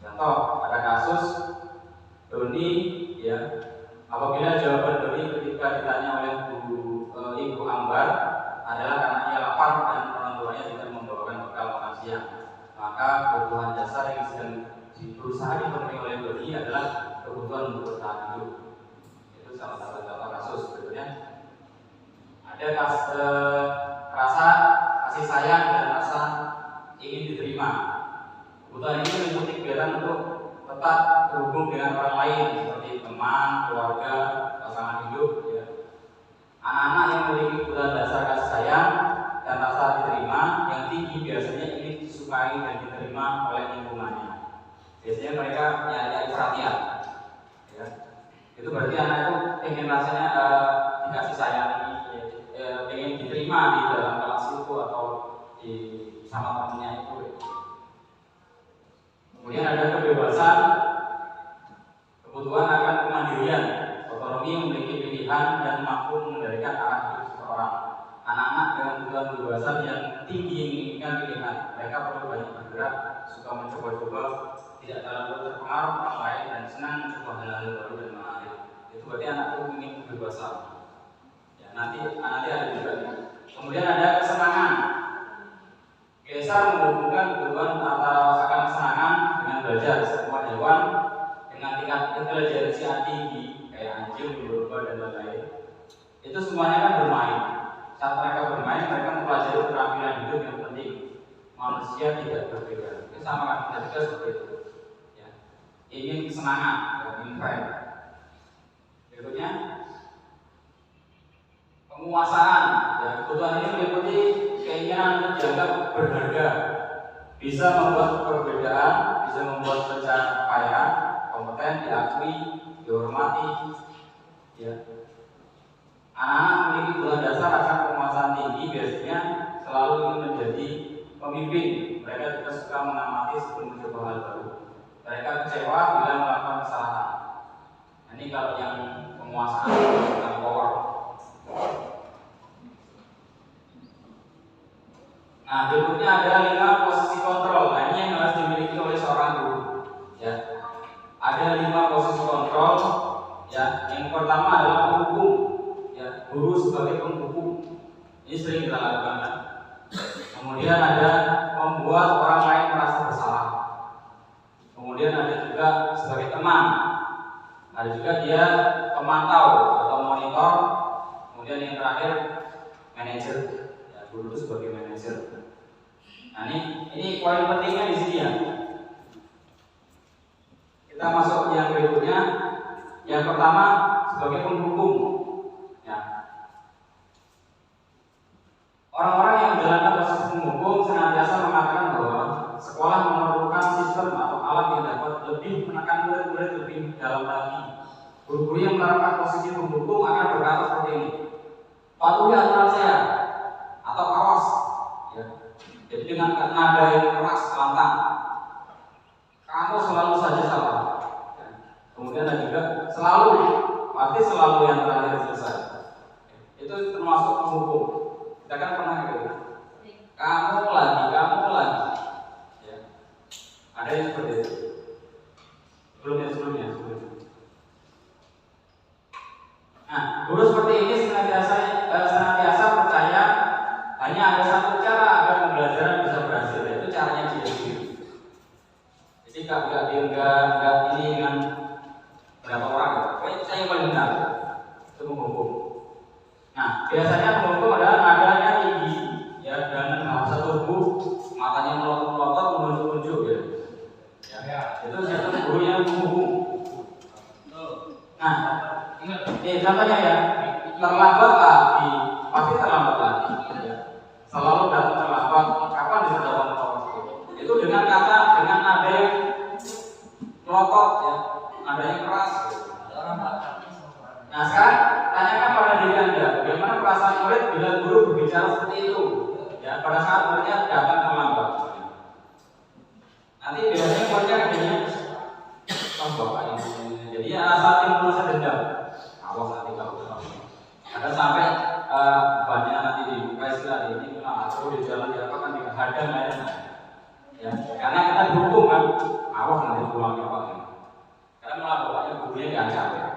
Contoh, pada kasus Doni ya, apabila jawaban Doni ketika ditanya oleh Ibu Ambar adalah karena ia lapar dan orang tuanya tidak membawakan bekal makan siang, maka kebutuhan dasar yang sedang berusaha dipenuhi oleh Doni adalah kebutuhan untuk bertahan hidup. Itu salah satu contoh kasus. Berikutnya ada rasa kasih sayang dan rasa ingin diterima. Kebutuhan ini meliputi kegiatan untuk tetap terhubung dengan orang lain seperti teman, keluarga, pasangan hidup. Ya. Anak-anak yang memiliki kebutuhan dasar kasih sayang dan rasa diterima yang tinggi biasanya ingin disukai dan diterima oleh lingkungannya. Biasanya mereka nyari perhatian. Ya. Itu berarti anak itu ingin rasanya dikasih sayang, ingin diterima di dalam kelas itu atau di sama temannya itu. Kemudian ada kebebasan, kebutuhan akan kemandirian, otonomi, memiliki pilihan dan mampu mengendalikan tinggi yang menginginkan pilihan. Mereka perlu banyak bergerak, suka mencoba-coba, tidak terlalu terpengaruh orang lain dan senang mencoba hal-hal baru dan menarik. Itu berarti anakku ingin kebebasan. Ya, nanti ada juga. Kemudian ada kesenangan. Caesar menghubungkan hubungan antara akan kesenangan dengan belajar. Semua hewan dengan tingkat intelijensi tinggi kayak anjing, domba dan lain-lain, itu semuanya kan bermain. Saat mereka bermain, mereka mempelajari keterampilan hidup yang penting. Manusia tidak berbeda. Itu sama kan, kita juga seperti itu. Ya. Ingin kesenangan, ingin keren. Berikutnya, penguasaan. Ya, kebutuhan ini meliputi keinginan untuk dianggap berharga, bisa membuat perbedaan, bisa membuat pencapaian, kompeten, diakui, dihormati. Ya. Anak-anak memiliki kebutuhan dasar rasa penguasaan tinggi, biasanya selalu ingin menjadi pemimpin. Mereka juga suka mengamati sebelum mencoba hal baru. Mereka kecewa bila melakukan kesalahan. Nah, ini kalau yang penguasaan tentang power. Nah, berikutnya ada 5 posisi kontrol. Nah, ini yang harus dimiliki oleh seorang guru. Ya, ada 5 posisi kontrol. Ya, yang pertama adalah penghukum. Ya, guru sebagai penghukum. Ini sering kita lakukan. Kan? Kemudian ada membuat orang lain merasa bersalah. Kemudian ada juga sebagai teman. Ada juga dia pemantau atau monitor. Kemudian yang terakhir manajer. Ya, guru itu sebagai manajer. Nah, ini poin pentingnya di sini ya. Kita masuk yang berikutnya. Yang pertama sebagai penghukum. Ya. Orang-orang yang menjalankan proses penghukum senantiasa mengatakan bahwa sekolah memerlukan sistem atau alat yang dapat lebih menekan murid-murid lebih dalam lagi. Guru-guru yang menerapkan posisi penghukum akan berkata seperti ini: patuhi aturan saya atau awas. Ya. Jadi dengan nada yang keras, lantang, kamu selalu saja salah. Ya. Kemudian ada juga selalu, pasti selalu yang terakhir selesai. Itu termasuk penghukum. Kita kan pernah gitu. Kamu lagi. Ya. Ada yang seperti itu. Sebelumnya. Nah, guru seperti ini senantiasa percaya hanya ada satu cara agar pembelajaran bisa berhasil, yaitu caranya dia sendiri. Jadi nggak ini dengan berapa orang, pokoknya saya yang paling benar itu menghukum. Nah, biasanya penghukum adalah nadanya tinggi, ya, dan bahasa tubuh, matanya melotot menunjuk-nunjuk, ya. Ya, itu satu guru yang menghukum. Nah, contohnya ya, terlambat lagi, pasti terlambat lagi. Ya. Selalu datang terlambat, kapan bisa datang terlambat? Itu dengan nada yang melotot, ya, nada yang keras. Nah, sekarang tanyakan pada diri Anda, bagaimana perasaan murid bila guru berbicara seperti itu? Ya, pada saat muridnya datang terlambat. Nanti biasanya muridnya katanya, bapak ini, jadi asal timbul rasa dendam. Awas nanti kalau ada sampai banyak nanti dibuka istilah ini, aku di jalan ya kan dihadang lainnya. Ya, karena kita dihukum kan, awas nanti pulangnya pak. Karena malah bapaknya gurunya diancam. Ya.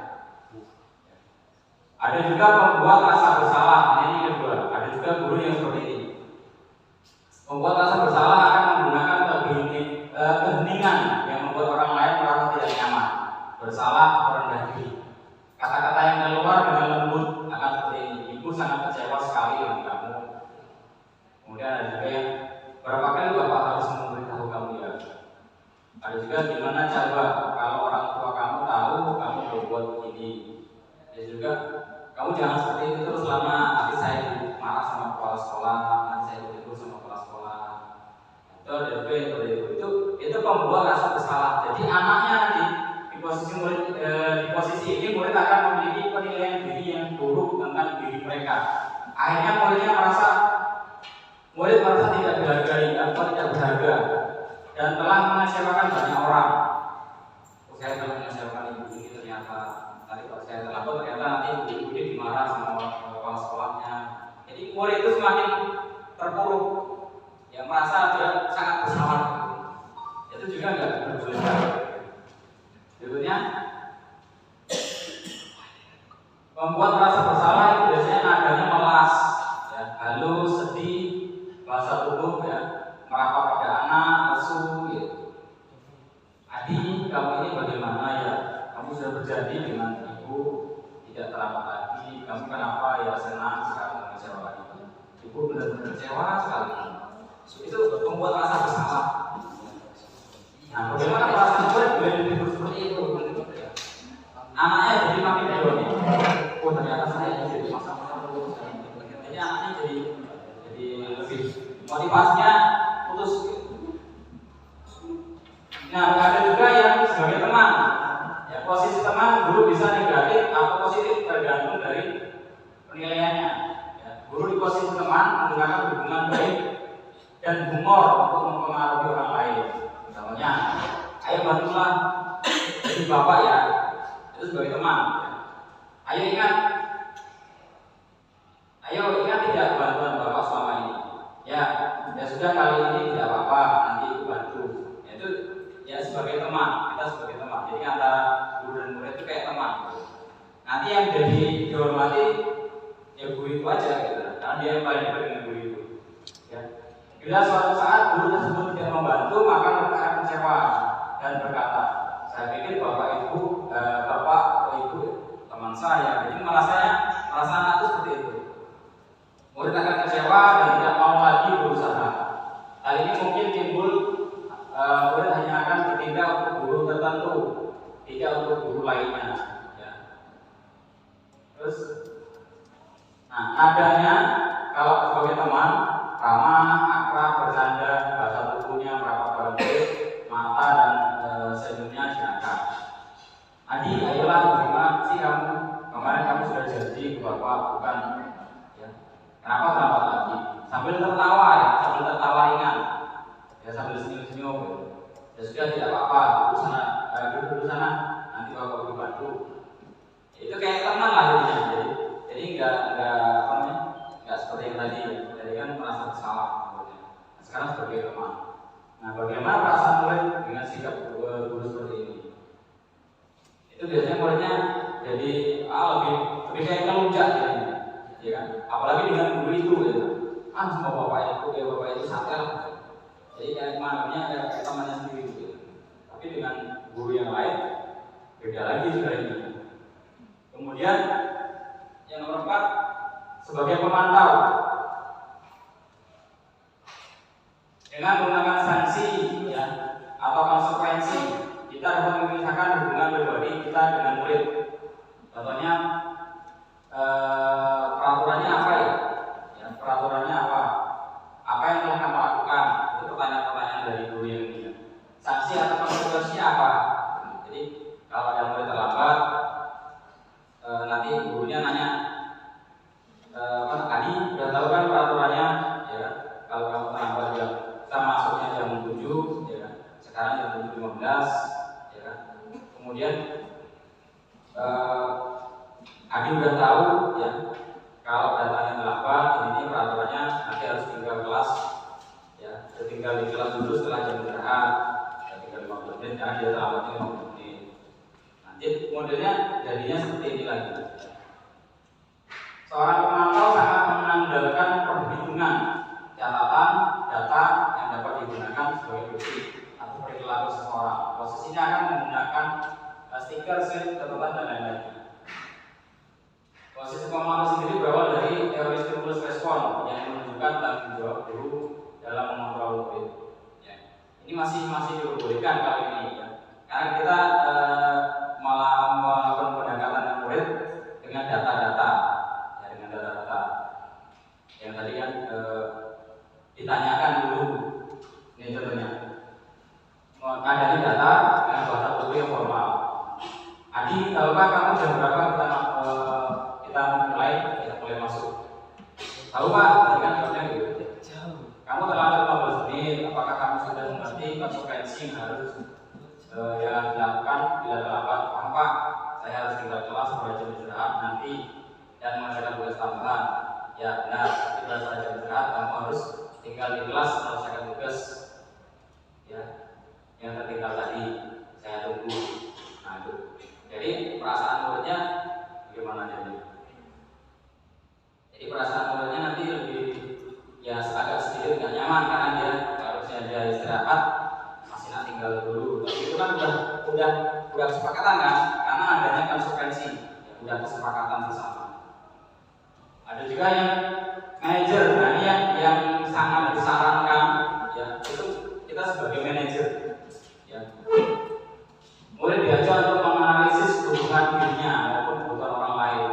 Ada juga membuat rasa bersalah. Ini kedua. Ada juga guru yang seperti ini. Membuat rasa bersalah akan menggunakan keheningan yang membuat orang lain merasa tidak nyaman, bersalah, merendah diri. Kata-kata yang keluar dengan lembut akan seperti ini. Ibu sangat kecewa sekali dengan kamu. Kemudian ada juga yang berapa kali bapak harus memberitahu kamu ya. Ada juga gimana coba kalau orang tua kamu tahu kamu berbuat begini. Ada juga kamu jangan seperti itu terus lama. Nanti saya marah sama kepala sekolah. Nanti saya ditegur sama kepala sekolah. Itu ada juga yang seperti itu. Itu pembuat rasa bersalah. Jadi anaknya nanti di posisi ini murid akan memiliki penilaian diri yang buruk tentang diri mereka. Akhirnya murid merasa tidak dihargai atau tidak berharga dan telah mengecewakan banyak orang. Saya telah mengecewakan ibu ini ternyata nanti kalau saya terlambat ternyata nanti ibu ini dimarah sama kepala sekolahnya. Jadi murid itu semakin terpuruk Nah, ada juga yang sebagai teman. Ya, posisi teman guru bisa negatif atau positif tergantung dari penilaiannya. Ya, guru di posisi teman menggunakan hubungan baik dan humor untuk mempengaruhi orang lain. Misalnya, ayo bantulah jadi bapak ya, itu sebagai teman. Ayo ingat tidak bantuan bapak selama ini. Ya sudah kali ini tidak apa-apa, nanti ibu bantu. Itu ya sebagai teman, kita sebagai teman. Jadi antara guru dan murid itu kayak teman. Nanti yang jadi dihormati ya guru itu aja gitu. Karena dia yang paling dekat dengan guru itu. Ya. Bila suatu saat guru tersebut tidak membantu, maka mereka akan kecewa dan berkata, saya pikir bapak atau ibu teman saya. Jadi merasa anak itu seperti itu. Murid akan kecewa dan tidak mau lagi berusaha. Hal ini mungkin timbul murid hanya akan bertindak untuk guru tertentu, tidak untuk guru lainnya. Ya. Terus, nadanya kalau sebagai teman ramah, akrab, bercanda, bahasa tubuhnya merapat pada murid, mata dan senyumnya diangkat. Adi, ayolah, bagaimana sih kamu? Kemarin kamu sudah janji ke bapak, bukan? Ya. Kenapa terlambat lagi? Sambil tertawa ya, sambil tertawa ringan, ya sambil senyum-senyum. Ya sudah tidak apa-apa, duduk sana, nanti bapak bantu. Itu kayak teman lah jadinya. Jadi nggak seperti yang tadi. Jadi kan merasa bersalah. Nah, sekarang sebagai teman. Nah, bagaimana perasaan murid dengan sikap guru seperti ini? Itu biasanya muridnya jadi lebih kayak ngelunjak jadinya, ya kan? Apalagi dengan guru itu, ya. Semua bapak itu satel. Jadi kayak maknanya kayak temannya sendiri, gitu. Tapi dengan guru yang lain beda lagi sudah ini. Kemudian yang nomor 4 sebagai pemantau. Dengan menggunakan sanksi ya atau konsekuensi, kita dapat memisahkan hubungan pribadi kita dengan murid. Contohnya peraturannya apa ya? Peraturannya apa? Apa yang telah kamu lakukan? Itu pertanyaan-pertanyaan dari guru yang ini. Sanksi atau konsekuensinya apa? Jadi kalau ada murid terlambat, nanti gurunya nanya, Adi udah tahu kan peraturannya? Ya, kalau kamu terlambat ya kita masuknya jam 7, ya. Sekarang jam 7.15, ya. Kemudian Adi udah tahu ya kalau datanya terlambat, ini peraturannya nanti harus tinggal kelas, ya. Tinggal di kelas dulu setelah jam istirahat, tinggal 15 menit, jangan dia terlambatnya 15 menit. Nanti modelnya jadinya seperti ini lagi. Seorang pemantau sangat mengandalkan perhitungan, catatan, data yang dapat digunakan sebagai bukti atau perilaku seseorang. Posisinya akan menggunakan stiker, slide, catatan dan lain-lain. Posisi pemantau sendiri berawal dari teori stimulus respon yang menunjukkan tanggung jawab guru dalam mengontrol murid. Ya. Ini masih diperbolehkan kali ini, ya. Karena kita malah melakukan pendekatan murid dengan data-data, ya, dengan data-data yang tadi kan ditanyakan dulu. Ini contohnya, adanya data dengan bahasa tubuh yang formal. Adi, tahukah kamu jam berapa kita mulai masuk? Tahu Pak, tadi kan jawabnya gitu. Kamu terlambat 15 menit, apakah kamu sudah mengerti konsekuensi yang harus yang dilakukan bila terlambat? Paham Pak, saya harus tinggal kelas sampai jam istirahat nanti dan mengerjakan tugas tambahan. Ya benar, bila saya jam istirahat kamu harus tinggal di kelas mengerjakan tugas ya yang tertinggal tadi. Saya tunggu. Nah itu. Jadi perasaan muridnya bagaimana jadi? Jadi perasaan muridnya nanti lebih ya agak sedikit nggak nyaman karena dia harusnya dia istirahat masih nak tinggal dulu. Tapi itu kan udah kesepakatan kan? Karena adanya konsekuensi, ya, udah kesepakatan bersama. Ada juga yang manajer, nah ini yang sangat disarankan, ya itu kita sebagai manajer, ya. Murid diajar untuk menganalisis kebutuhan dirinya maupun kebutuhan orang lain.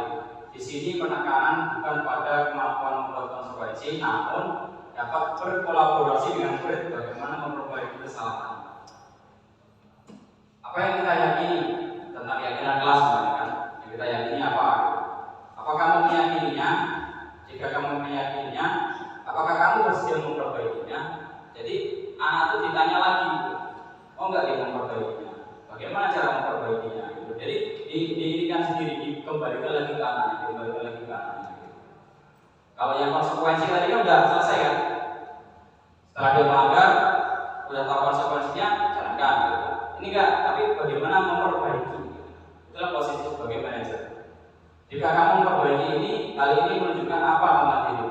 Di sini penekanan bukan pada kemampuan membuat konsekuensi, namun dapat berkolaborasi dengan murid bagaimana memperbaiki kesalahan. Apa yang kita yakini tentang keyakinan kelas sebenarnya kan? Yang kita yakini apa? Apa kamu meyakininya? Jika kamu meyakininya, apakah kamu bersedia memperbaikinya? Jadi anak itu ditanya lagi, oh enggak dia memperbaikinya? Bagaimana cara memperbaikinya? Gitu. Jadi diinginkan sendiri, dikembalikan lagi ke anaknya, dikembalikan lagi ke anaknya. Gitu. Kalau yang konsekuensi tadi kan udah selesai kan? Setelah dia melanggar, udah tahu konsekuensinya, jalankan. Gitu. Ini enggak, tapi bagaimana memperbaiki? Itulah posisi sebagai manajer. Jika kamu memperbaiki ini, kali ini menunjukkan apa tentang diri?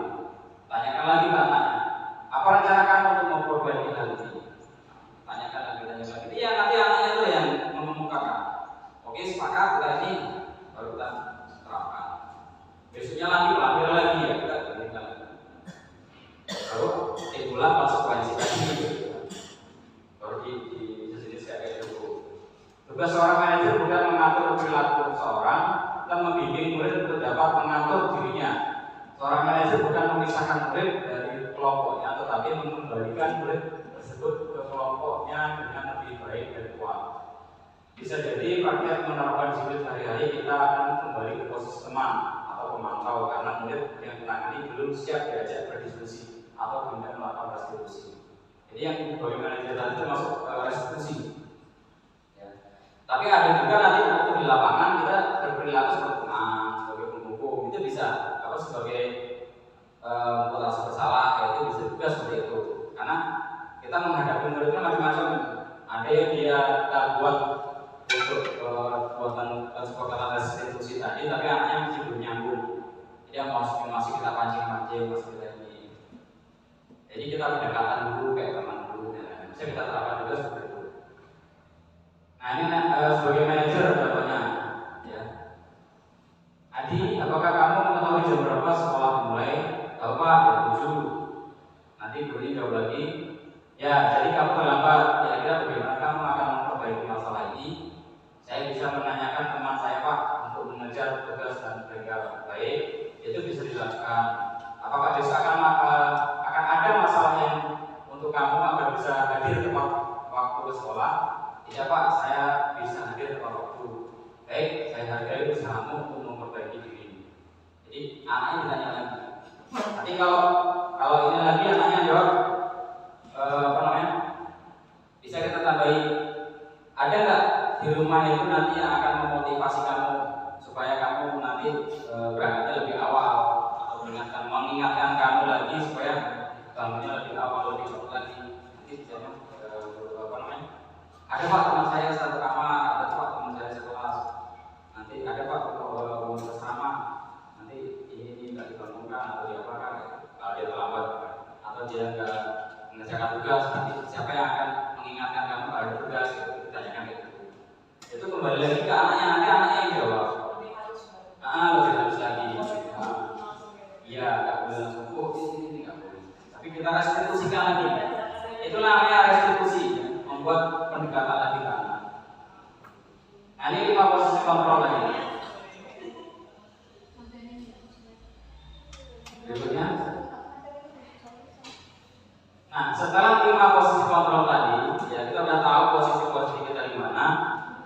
Tanyakan lagi ke anaknya. Apa rencana kamu untuk memperbaiki hal ini? Tanyakan lagi. Iya, nanti anaknya itu yang mengemukakan. Oke, sepakat kita ini baru kita terapkan. Besoknya lagi pelajar lagi ya kita berikan lagi. Baru itulah konsekuensi tadi. Baru di sejenis kayak gitu. Tugas seorang manajer bukan mengatur perilaku seseorang dan membimbing murid untuk dapat mengatur dirinya. Seorang manajer bukan memisahkan murid dari kelompoknya, tetapi mengembalikan murid tersebut ke kelompoknya dengan lebih baik dan kuat. Bisa jadi praktek menerapkan disiplin sehari-hari kita akan kembali ke posisi teman atau pemantau karena murid yang menangani belum siap diajak berdiskusi atau kemudian melakukan restitusi. Jadi yang sebagai manajer tadi termasuk restitusi. Ya. Tapi ada juga nanti waktu di lapangan kita berperilaku seperti teman, sebagai penghukum itu bisa, atau sebagai merasa bersalah, itu bisa juga seperti itu. Karena kita menghadapi muridnya macam-macam. Ada yang dia kita buat untuk buatan kesepakatan restitusi tadi, tapi anaknya masih belum nyambung. Jadi yang masih kita pancing-pancing, masih kita ini. Jadi kita pendekatan dulu kayak teman dulu, ya. Bisa kita terapkan juga seperti itu. Nah ini sebagai manajer jawabannya, ya. Adi, apakah kamu mengetahui jam berapa sekolah dimulai? Tahu Pak, jam 7. Nanti gurunya jawab lagi. Ya, jadi kamu terlambat. Kira-kira bagaimana kamu akan memperbaiki masalah ini? Saya bisa menanyakan teman saya Pak untuk mengejar tugas dan belajar baik. Itu bisa dilakukan. Apakah besok akan ada masalah yang untuk kamu agar bisa hadir tepat waktu ke sekolah? Tidak Pak, saya bisa hadir tepat waktu. Baik, saya hargai usahamu untuk memperbaiki diri. Jadi anaknya ditanya lagi. Nanti kalau ini lagi anaknya jawab bisa kita tambahi, ada nggak di rumah itu nanti yang akan memotivasi kamu supaya kamu nanti berangkatnya lebih awal atau mengingatkan kamu lagi supaya bangunnya lebih awal, lebih cepat lagi. Nanti misalnya ada Pak teman saya satu kamar, ada Pak teman saya sekelas, nanti ada Pak mau bersama, nanti ini nggak dibangunkan atau diapakan kalau dia terlambat atau dia nggak mengerjakan tugas, nanti siapa yang akan mengingatkan kamu ada tugas, gitu, ditanyakan gitu. Itu kembali lagi ke anaknya, nanti anaknya yang jawab. Lebih halus lagi. Iya, nggak boleh langsung ini nggak boleh. Tapi kita restitusikan lagi. Itulah namanya restitusi, membuat pendekatan lagi ke anak. Nah ini 5 posisi kontrol lagi. Berikutnya. Nah, setelah 5 posisi kontrol tadi, ya kita sudah tahu posisi-posisi kita di mana.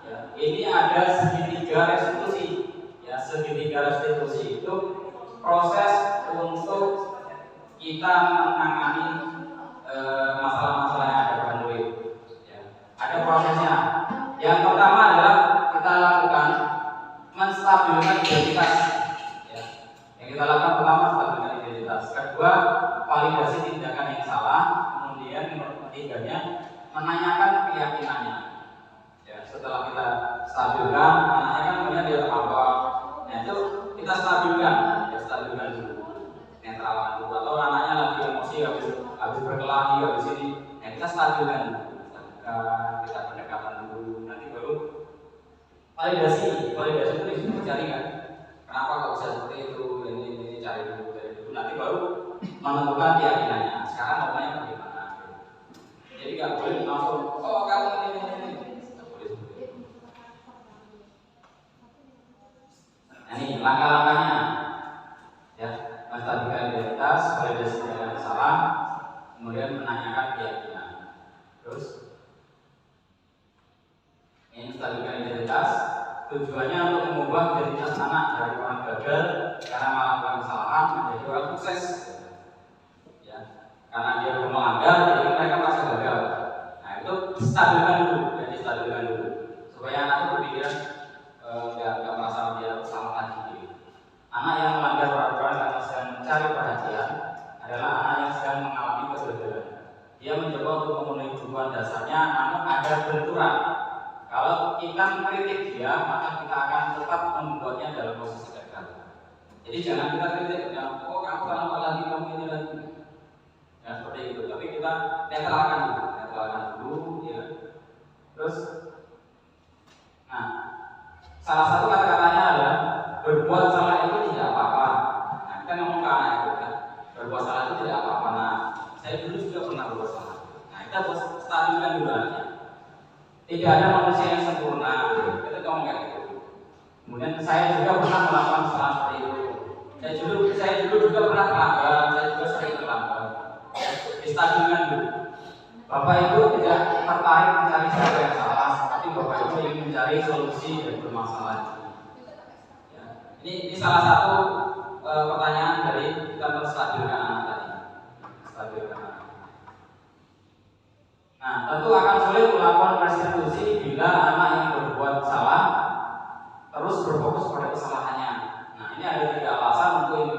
Ya, ini ada segitiga restitusi. Ya, segitiga restitusi itu proses untuk kita menangani masalah-masalah yang ada pada murid. Ya, ada prosesnya. Yang pertama adalah kita lakukan menstabilkan identitas. Ya, yang kita lakukan pertama stabilkan identitas. Kedua, validasi tindakan yang salah. Kemudian ketiganya menanyakan keyakinannya. Ya, setelah kita stabilkan, anaknya kan kemudian dia apa? Nah itu kita stabilkan, ya stabilkan dulu, netralkan dulu. Atau anaknya lagi emosi, habis berkelahi, habis ini, nah kita stabilkan dulu. Kita pendekatan dulu, nanti baru validasi. Validasi itu di situ cari kan, kenapa kok bisa seperti itu? Ini cari dulu, nanti baru menentukan keyakinannya. Sekarang maunya bagaimana? Jadi nggak boleh langsung, oh kamu ini, nggak boleh seperti itu. Nah ini langkah-langkahnya, ya, menstabilkan identitas, validasi tindakan salah, kemudian menanyakan keyakinan. Terus tujuannya untuk mengubah identitas anak dari orang gagal karena melakukan kesalahan menjadi orang sukses. Ya, karena dia melanggar, jadi mereka merasa gagal. Nah itu stabilkan dulu, jadi stabilkan dulu supaya anak itu berpikiran nggak merasa dia salah lagi. Anak yang melanggar peraturan karena sedang mencari perhatian adalah anak yang sedang mengalami kegagalan. Dia mencoba untuk memenuhi kebutuhan dasarnya, namun ada benturan. Kalau kita mengkritik dia, maka kita akan tetap membuatnya dalam posisi gagal. Jadi jangan kita kritik, ya, oh kamu salah lagi, kamu ini lagi. Ya seperti itu. Tapi kita netralkan dulu, ya. Terus, nah, salah satu kata-katanya adalah berbuat salah itu tidak apa-apa. Nah, kita ngomong ke anak itu kan, berbuat salah itu tidak apa-apa. Nah, saya dulu juga pernah berbuat salah. Nah, kita buat stabilkan dulu anaknya. Tidak ada manusia yang sempurna. Kita ngomong kayak gitu. Kemudian saya juga pernah melakukan kesalahan seperti itu. Saya dulu juga pernah melanggar. Saya juga sering melanggar. Distabilkan dulu. Bapak Ibu tidak tertarik mencari siapa yang salah, tapi Bapak Ibu ingin mencari solusi dari permasalahan. Ya. Ini salah satu pertanyaan dari kita menstabilkan anak tadi. Stabilkan anak. Nah, tentu akan sulit melakukan restitusi bila anak yang berbuat salah terus berfokus pada kesalahannya. Nah, ini ada 3 alasan untuk ini.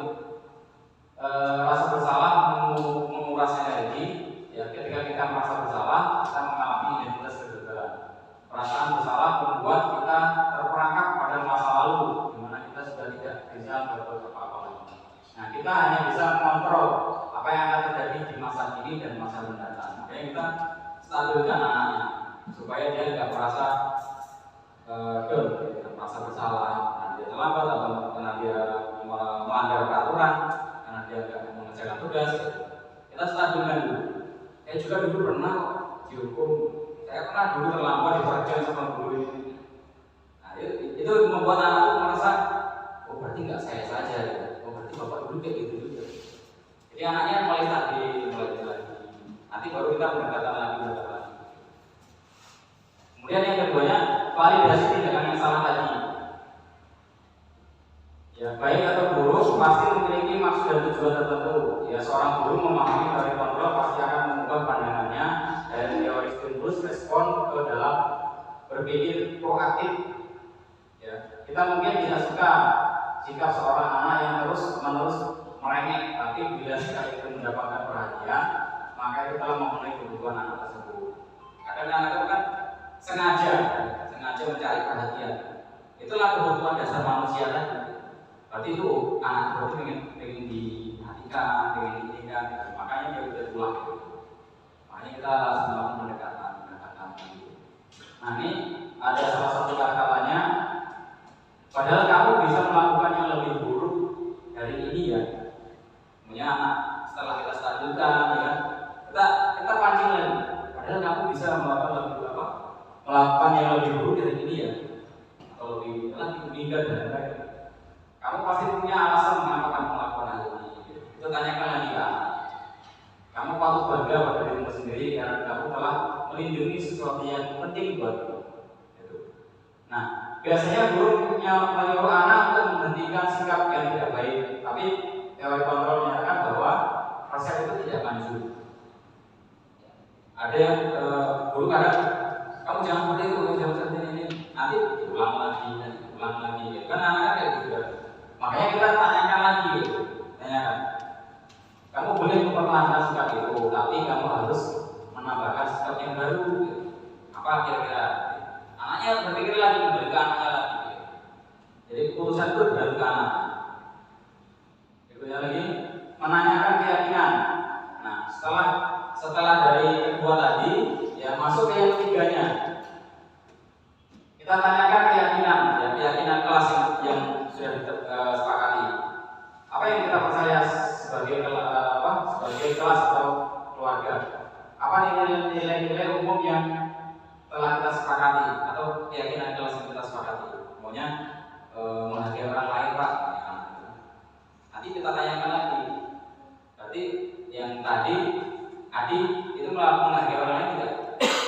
Rasa bersalah menguras energi. Ya, ketika kita merasa bersalah, kita mengalami identitas kegagalan. Perasaan bersalah membuat kita terperangkap pada masa lalu, di mana kita sudah tidak bisa berbuat apa-apa lagi. Nah, kita hanya bisa mengontrol apa yang akan terjadi di masa kini dan masa mendatang. Makanya kita stabilkan anaknya supaya dia tidak merasa down, merasa bersalah, karena dia terlambat atau karena dia melanggar peraturan, karena dia tidak mengerjakan tugas. Kita stabilkan dulu. Saya juga dulu pernah dihukum. Saya pernah dulu terlambat diperhatikan sama guru ini. Nah, itu membuat anak itu merasa, oh berarti nggak saya saja, ya. Oh berarti bapak dulu kayak gitu juga. Jadi anaknya mulai lagi. Nanti baru kita pendekatan lagi. Kemudian yang keduanya, validasi tindakan yang salah tadi. Ya, baik atau buruk pasti memiliki maksud dan tujuan tertentu. Ya, seorang guru memahami dari kontrol pasti akan mengubah pandangannya dari teori stimulus respon ke dalam berpikir proaktif. Ya, kita mungkin tidak suka sikap seorang anak yang terus-menerus merengek, tapi bila sikap itu mendapatkan perhatian, maka itu telah memenuhi kebutuhan anak tersebut. Kadang anak itu kan sengaja mencari perhatian. Itulah kebutuhan dasar manusia tadi. Berarti itu anak berarti pengen diperhatikan, pengen diinginkan, makanya dia udah pulang. Makanya kita harus melakukan pendekatan. Nah ini ada salah satu kata-katanya. Padahal kamu bisa melakukan yang lebih buruk dari ini ya. Punya anak setelah kita stabilkan, ya kita pancing lagi. Padahal kamu bisa melakukan yang lebih buruk dari ini ya, atau lebih meninggal dan lain-lain. Kamu pasti punya alasan mengapa kamu melakukan hal ini. Itu tanyakan lagi ke anak. Kamu patut bangga pada dirimu sendiri karena kamu telah melindungi sesuatu yang penting buatmu. Nah, biasanya guru menyuruh anak untuk menghentikan sikap yang tidak baik, tapi teori kontrol menyatakan bahwa proses itu tidak manjur. Ada yang guru kadang, kamu jangan seperti itu, jangan seperti ini, nanti diulang lagi. Kan anak-anak kayak gitu. Makanya kita tanyakan lagi, tanyakan. Kamu boleh mempertahankan sikap itu, tapi kamu harus menambahkan sikap yang baru. Apa kira-kira? Anaknya berpikir lagi, kembali ke anaknya lagi. Jadi keputusan itu berarti ke anak. Berikutnya lagi, menanyakan keyakinan. Nah, setelah dari kedua tadi, ya masuk ke yang ketiganya. Kita tanyakan keyakinan, ya keyakinan kelas yang sudah disepakati. Apa yang kita percaya sebagai kelas atau keluarga? Apa nilai-nilai umum yang telah kita sepakati atau keyakinan kelas yang kita sepakati? Pokoknya menghargai orang lain, Pak. Nanti kita tanyakan lagi. Berarti yang tadi Adi itu menghargai orang lain tidak?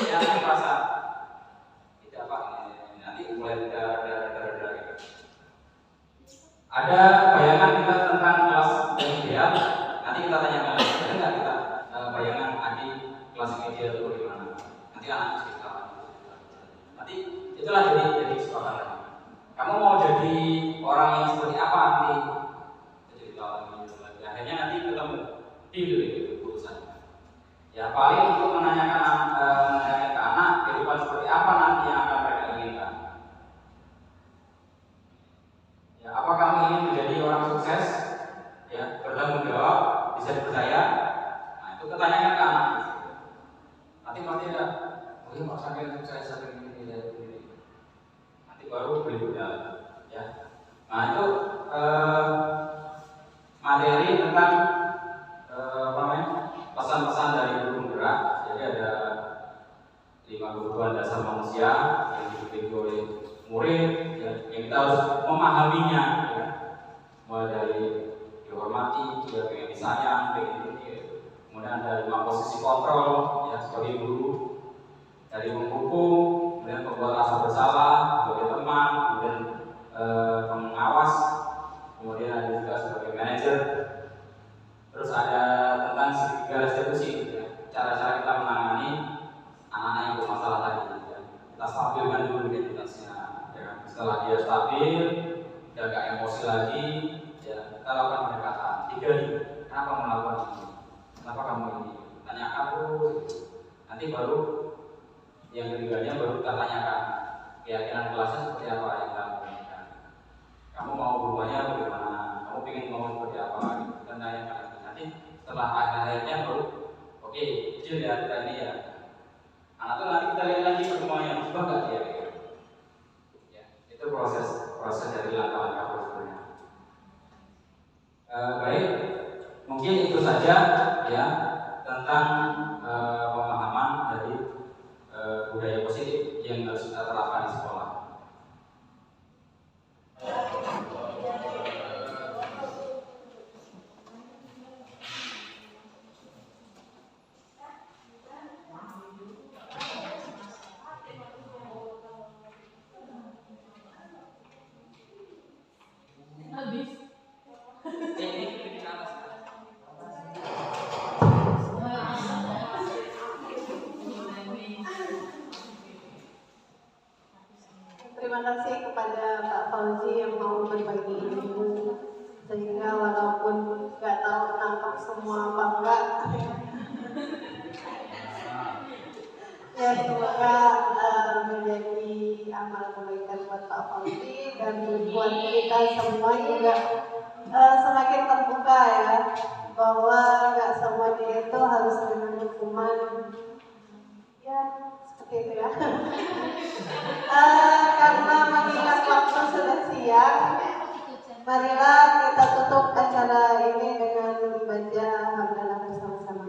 Yang merasa tidak, Pak. Nanti mulai dari Ada bayangan kita tentang kelas yang ideal? Nanti kita tanyakan, ada nggak kita bayangan adik kelas yang ideal itu bagaimana? Nanti anak cerita. Nanti itulah jadi kesepakatan. Kamu mau jadi orang yang seperti apa nanti? Jadi akhirnya nanti ketemu deal itu keputusan. Ya paling untuk menanyakan ke anak kehidupan seperti apa nanti yang akan mereka inginkan. Ya, apa kamu ingin menjadi orang sukses? Ya, bertanggung jawab, bisa dipercaya. Nah, itu ketanyakan ke anak. Nanti ada, mungkin mau sampai sukses sampai ini. Nanti baru berikutnya. Ya. Nah itu materi tentang pesan-pesan dari guru penggerak. Jadi ada 5 kebutuhan dasar manusia yang dimiliki oleh murid, ya, yang kita harus memahaminya, ya. Mulai dari dihormati, juga pengen disayang, pengen kemudian ada 5 posisi kontrol, ya, sebagai guru, dari menghukum, kemudian membuat rasa bersalah sebagai teman, kemudian pengawas, kemudian ada juga sebagai manajer. Terus ada tentang segala restitusi, ya, cara-cara kita menangani anak-anak yang bermasalah tadi, ya. Kita stabilkan dulu identitasnya, ya. Setelah dia stabil, dia gak emosi lagi, ya, kita lakukan pendekatan. 3 nih, kenapa melakukan ini? Kenapa kamu ini? Tanyakan terus. Nanti baru yang ketiganya baru kita tanyakan keyakinan kelasnya seperti apa yang kamu inginkan. Kamu mau berubahnya bagaimana? Kamu ingin ngomong seperti apa? Kita tanyakan. Nanti setelah akhirnya baru oke, kecil ya kita ini ya. Anak tuh nanti kita lihat lagi pertemuannya berubah nggak dia? Ya, itu proses dari langkah-langkah prosesnya. Baik, mungkin itu saja ya tentang pemahaman dari budaya positif yang harus kita terapkan di sekolah. Terima kasih kepada Pak Fauzi yang mau berbagi ilmu, sehingga walaupun nggak tahu nangkap semua apa enggak, ya semoga menjadi amal kebaikan buat Pak Fauzi dan buat kita semua juga semakin terbuka ya, bahwa nggak semua dia itu harus dengan hukuman ya seperti itu ya. Karena mengingat waktu sudah siang, marilah kita tutup acara ini dengan membaca hamdalah bersama-sama.